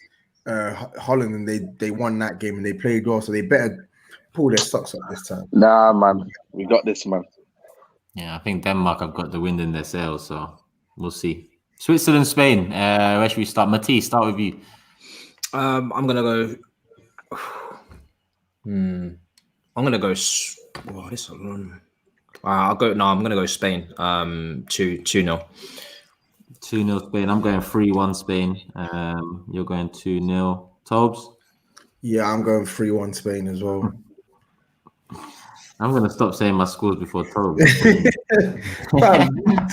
Holland, and they won that game and they played well, so they better pull their socks up this time. Nah, man, we got this, man. Yeah, I think Denmark have got the wind in their sails, so we'll see. Switzerland, Spain. Where should we start? Matisse, start with you. I'm gonna go. I'm gonna go. Oh, this one. I'll go. No, I'm gonna go Spain. 2-0. 2-0 Spain. I'm going 3-1 Spain. You're going 2-0. TOBS? Yeah, I'm going 3-1 Spain as well. I'm going to stop saying my scores before TOBS.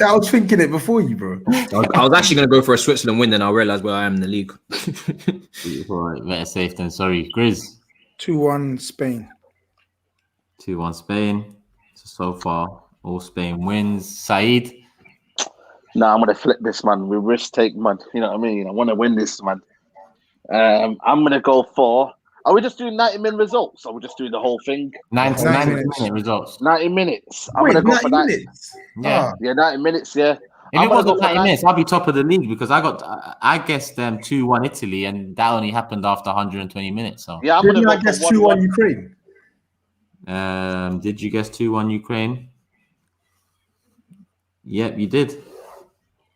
I was thinking it before you, bro. I was actually going to go for a Switzerland win, then I realised where I am in the league. All right, better safe than sorry. GRIZZ? 2-1 Spain. 2-1 Spain. So far, all Spain wins. SAEED? Nah, I'm gonna flip this, man. We risk take, man. You know what I mean? I want to win this, man. I'm gonna go for. Are we just doing 90-minute results? Or are we just doing the whole thing? 90 minute results. 90 minutes. I'm gonna go for 90 minutes. Yeah, 90 minutes. Yeah. If it wasn't 90 minutes, I'll be top of the league because I guessed them 2-1 Italy, and that only happened after 120 minutes. So yeah, I'm gonna go guess 2-1 Ukraine. Did you guess 2-1 Ukraine? Yep, you did.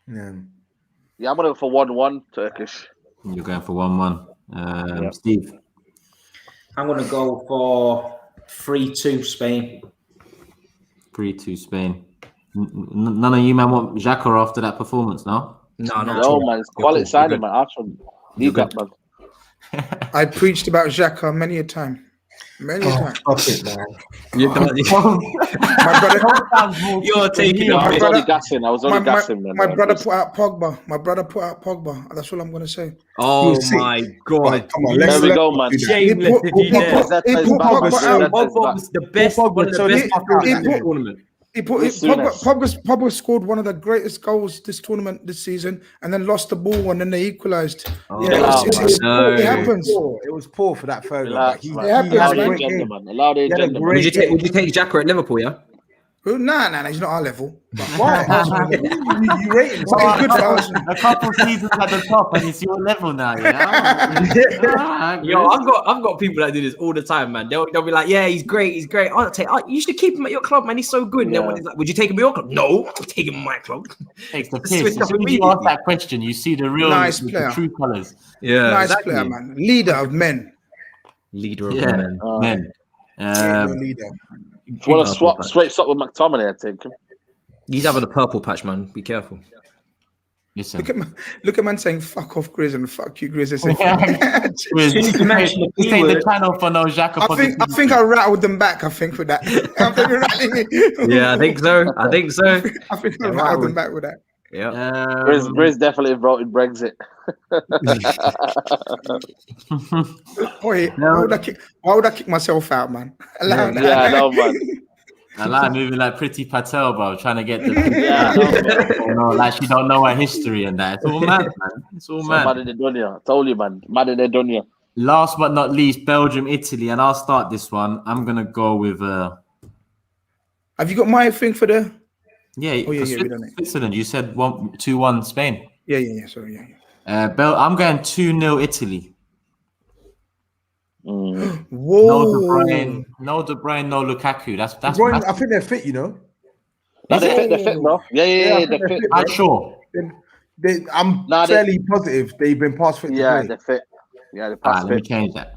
Yeah, I'm gonna go for 1-1 Turkish. You're going for 1-1. Steve? I'm going to go for 3-2 Spain. 3-2 Spain. None of you, man, want Xhaka after that performance, no? No, man. It's quality signing, man. Arsenal need that, man. I preached about Xhaka many a time. Many a time. Stop it, man. My brother, You're taking it. I was only gassing, man. My brother put out Pogba. That's all I'm going to say. Oh my God! Come on, There we go, man. Shameless. Pogba's the best. One of the best in the tournament. Pogba scored one of the greatest goals this tournament this season, and then lost the ball, and then they equalised. It happens. It was poor for that third goal. Allow the agenda, man. Would you take Xhaka at Liverpool? Yeah. Nah, he's not our level. Why? you rate him. He's good for Arsenal. A couple seasons at the top, and it's your level now. Yeah. Yo, I've got people that do this all the time, man. They'll be like, "Yeah, he's great. You should keep him at your club, man. He's so good." And then when he's like, "Would you take him at your club?" No, I'll take him at my club. Takes the piss. As soon as you ask that question, you see the real, the true colours. Yeah, nice player, man. Leader of men. Leader of men. Leader. If you want to swap straight up with McTominay, I take him. He's having a purple patch, man. Be careful. Listen. Look at man saying "fuck off, GRIZZ" and "fuck you, GRIZZ." This ain't the channel for no Xhaka. I think I rattled them back. I think with that. Yeah, I think so. I think I rattled them back with that. Yeah. GRIZZ definitely voted Brexit. Why would I kick myself out, man? I know, man. I like moving like Priti Patel, bro, trying to get the like she don't know her history and that. It's all mad, man. It's all mad. Mad in the dunya. I told you, man. Mad in the dunya. Last but not least, Belgium, Italy, and I'll start this one. I'm gonna go with. Have you got my thing for the? Switzerland. You said 2-1 Spain. Yeah. Sorry, yeah. I'm going 2-0 Italy. Whoa! No De Bruyne, no Lukaku. That's. De Bruyne, I think they're fit, you know. They're fit, bro. Yeah, they're fit. I'm sure. I'm fairly positive they've been past fit. Yeah, they're fit. Yeah, they're past fit. Let me change that.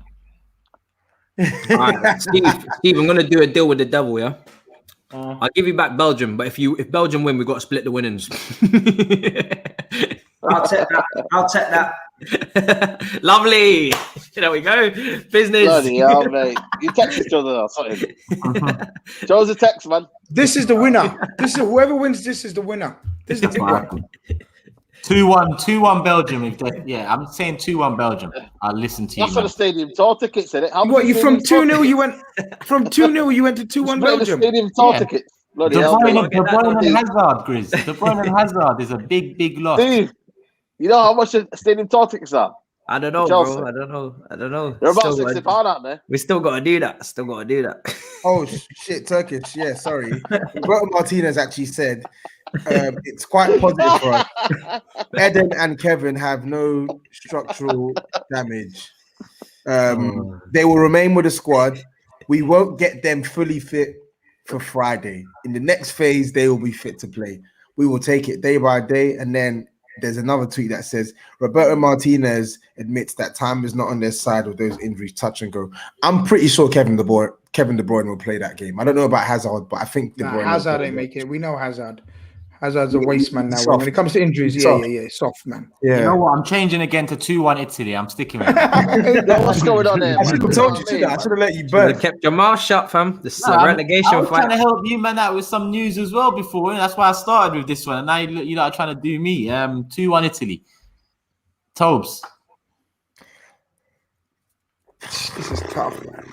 All right, Steve, I'm going to do a deal with the devil, yeah? I'll give you back Belgium, but if Belgium win, we've got to split the winnings. I'll take that. Lovely. There we go. Business. Bloody hell, mate. You text each other or something. Joe's a text, man. This is the winner. Whoever wins this is the winner. This is the big one. 2-1 Belgium. I'm saying 2-1 Belgium. I'll listen to you. That's for the stadium tour tickets, isn't it? What, you from 2-0? You went from 2-0. You went to 2-1 Belgium. The stadium tour tickets. De Bruyne and Hazard, Grizz. De Bruyne and Hazard is a big loss. Steve, you know how much the stadium tour tickets are? I don't know, Chelsea. bro. I don't know. They're about £60, aren't they? We still got to do that. Oh shit, Turkish. Yeah, sorry. Roberto Martinez actually said it's quite positive for us. Eden and Kevin have no structural damage. They will remain with the squad. We won't get them fully fit for Friday. In the next phase, they will be fit to play. We will take it day by day. And then there's another tweet that says Roberto Martinez admits that time is not on their side with those injuries, touch and go. I'm pretty sure Kevin De Bruyne will play that game. I don't know about Hazard, but I think Hazard ain't make it. We know Hazard. Hazard's a waste man now. When it comes to injuries, yeah, soft man. Yeah. You know what? I'm changing again to 2-1 Italy. I'm sticking with it. What's going on there? I should have told you that. I should have let you burn. You kept your mouth shut, fam. This is a relegation I was fight. trying to help you, man, out with some news as well before. That's why I started with this one. And now you are trying to do me. 2-1 Italy. TOBS. This is tough, man.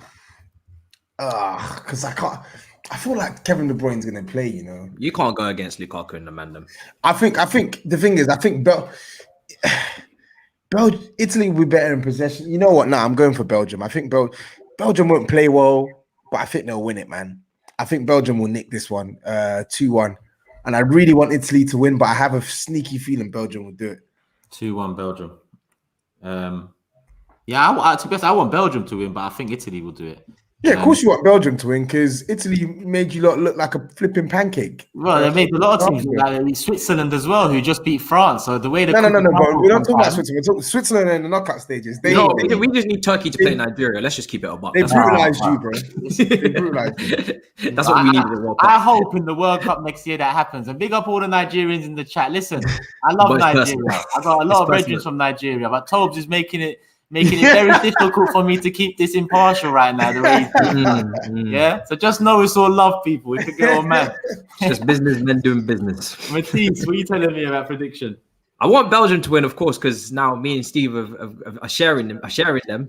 Because I feel like Kevin De Bruyne's going to play, you know. You can't go against Lukaku and the Mandem. I think the thing is, I think Italy will be better in possession. You know what? No, I'm going for Belgium. I think Belgium won't play well, but I think they'll win it, man. I think Belgium will nick this one, 2-1. And I really want Italy to win, but I have a sneaky feeling Belgium will do it. 2-1 Belgium. To be honest, I want Belgium to win, but I think Italy will do it. Yeah, of course you want Belgium to win because Italy made you look like a flipping pancake. Well, they made a lot of teams like Switzerland as well, who just beat France. So the way No, bro. We don't talk about Switzerland. We talk Switzerland in the knockout stages. We just need Turkey to play Nigeria. Let's just keep it a buck. They brutalized you, bro. They brutalized you. That's what we need in the World Cup. I hope in the World Cup next year that happens. And big up all the Nigerians in the chat. Listen, I love Nigeria. I got a lot of brethren from Nigeria, but TOBS is making it very difficult for me to keep this impartial right now. The way he's doing. Yeah, so just know it's all love, people. We could get all mad. It's just businessmen doing business. Matisse, what are you telling me about prediction? I want Belgium to win, of course, because now me and Steve are sharing them.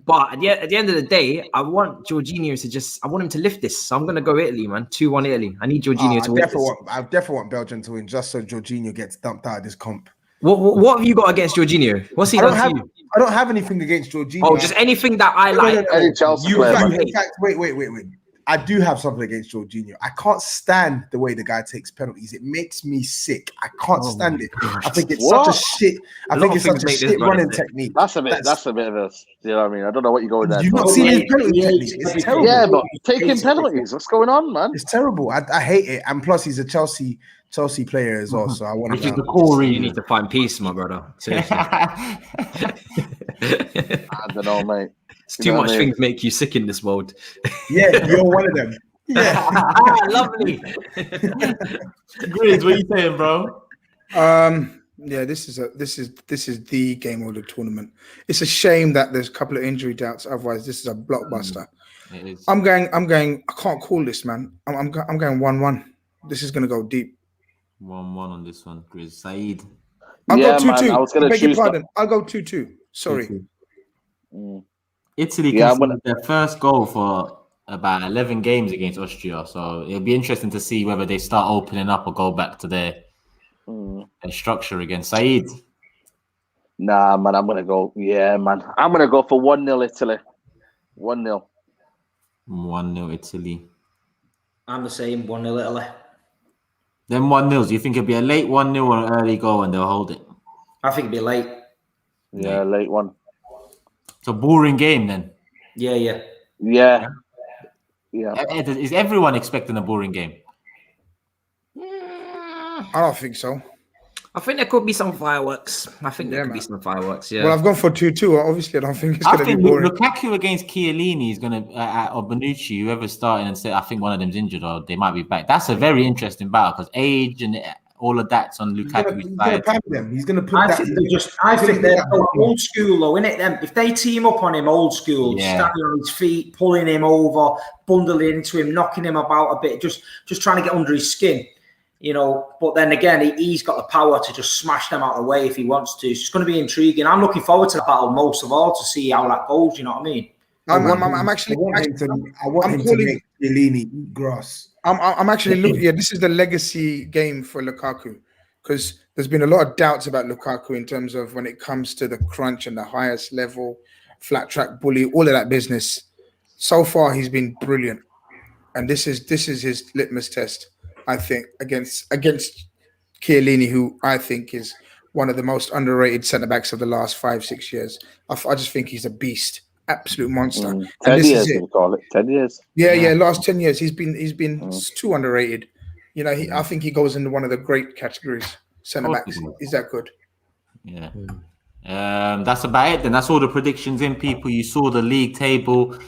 But at the end of the day, I want Jorginho I want him to lift this. So I'm going to go Italy, man. 2-1 Italy. I need Jorginho to win. I definitely want Belgium to win just so Jorginho gets dumped out of this comp. What have you got against Jorginho? What's he done to you? I don't have anything against Jorginho. Oh, just anything that I like. Any Chelsea player. In fact, wait. I do have something against Jorginho. I can't stand the way the guy takes penalties. It makes me sick. I can't stand it. I think it's such a shit. I think it's such a shit running technique. That's a bit of a. You know what I mean? I don't know what you're going there. You've not seen his penalty technique. It's terrible. Yeah, but taking penalties. What's going on, man? It's terrible. I hate it. And plus, he's a Chelsea player as well. So I want to. Which is the core reason. You need to find peace, my brother. Seriously. I don't know, mate. It's too much things make you sick in this world. Yeah, you're one of them. Yeah, lovely. GRIZZ, what are you saying, bro? Yeah, this is the game of the tournament. It's a shame that there's a couple of injury doubts. Otherwise, this is a blockbuster. It is. I'm going. I can't call this, man. I'm going 1-1. This is going to go deep. 1-1 on this one, GRIZZ. SAEED. I'll go 2-2. I was going to choose. I'll go 2-2. Sorry. 2-2. Italy conceded their first goal for about 11 games against Austria, so it'll be interesting to see whether they start opening up or go back to their structure again. SAEED. Nah, man, I'm gonna go. Yeah, man, I'm gonna go for 1-0 Italy. 1-0. 1-0 Italy. I'm the same. 1-0 Italy. Then 1-0. Do you think it'll be a late 1-0 or an early goal and they'll hold it? I think it'll be late. Yeah, late one. It's a boring game then. Yeah. Is everyone expecting a boring game? I don't think so. I think there could be some fireworks. Be some fireworks. Yeah. Well, I've gone for 2-2. Obviously, I don't think it's going to be boring. Lukaku against Chiellini is going to, or Bonucci, whoever's starting, and say I think one of them's injured or they might be back. That's a very interesting battle because age and all of that's on Lukaku's side. He's going to put I think they're old school, though, innit? Them if they team up on him, old school, standing on his feet, pulling him over, bundling into him, knocking him about a bit, just trying to get under his skin. But then again, he's got the power to just smash them out of the way if he wants to. It's just going to be intriguing. I'm looking forward to the battle most of all to see how that goes. You know what I mean? I'm calling Chiellini eat grass. I'm actually looking. Yeah, this is the legacy game for Lukaku, because there's been a lot of doubts about Lukaku in terms of when it comes to the crunch and the highest level, flat track bully, all of that business. So far, he's been brilliant, and this is his litmus test, I think, against Chiellini, who I think is one of the most underrated centre backs of the last 5-6 years. I just think he's a beast. Absolute monster. 10 years, we call it. 10 years. Yeah. Last 10 years, he's been too underrated. I think he goes into one of the great categories. Centre backs. Is that good? Yeah. That's about it. Then that's all the predictions in, people. You saw the league table.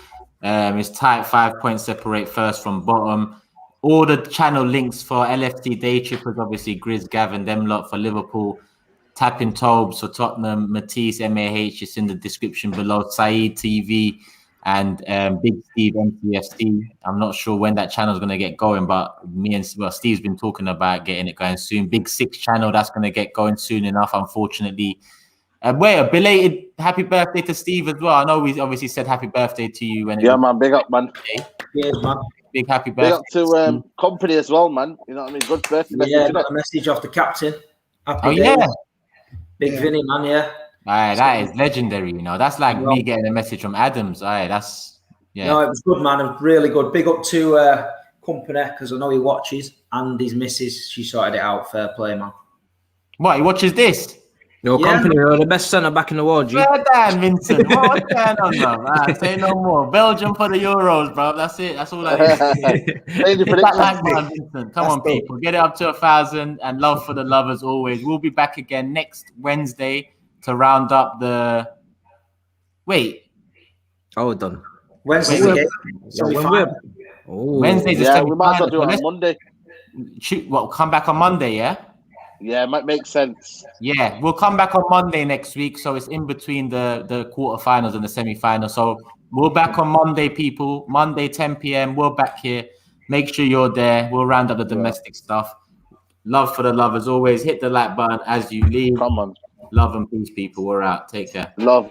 It's tight, 5 points separate first from bottom. All the channel links for LFC Day Trippers, obviously GRIZZ, Gavin, them lot for Liverpool. Tapping TOBS for Tottenham, Matisse, MAH, it's in the description below. SAEED TV and Big Steve MCFC. I'm not sure when that channel is going to get going, but Steve's been talking about getting it going soon. Big Six channel, that's going to get going soon enough, unfortunately. A belated happy birthday to Steve as well. I know we obviously said happy birthday to you. Man, big up, man. Cheers, man. Big happy birthday. Big up to company as well, man. You know what I mean? Good birthday message. A message off the captain. Happy days. Big Vinny, man, yeah. That is legendary, That's like me getting a message from Adams. No, it was good, man. It was really good. Big up to company, because I know he watches, and his missus, she sorted it out. Fair play, man. What, he watches this? Your company are the best centre back in the world, G. Well done, Vincent. What's going on, bro? Say no more. Belgium for the Euros, bro. That's it. That's all that is. Vincent. Come on, people. Get it up to 1,000, and love for the love as always. We'll be back again next Wednesday to round up the. Wait. Oh, done. Wednesday's the game. Wednesday's the we might as well do it on Monday. Come back on Monday, yeah? Yeah, it might make sense. Yeah, we'll come back on Monday next week. So it's in between the quarterfinals and the semi-finals. So we're back on Monday, people. Monday, 10 p.m. We're back here. Make sure you're there. We'll round up the domestic stuff. Love for the love as always. Hit the like button as you leave. Come on. Love and peace, people. We're out. Take care. Love.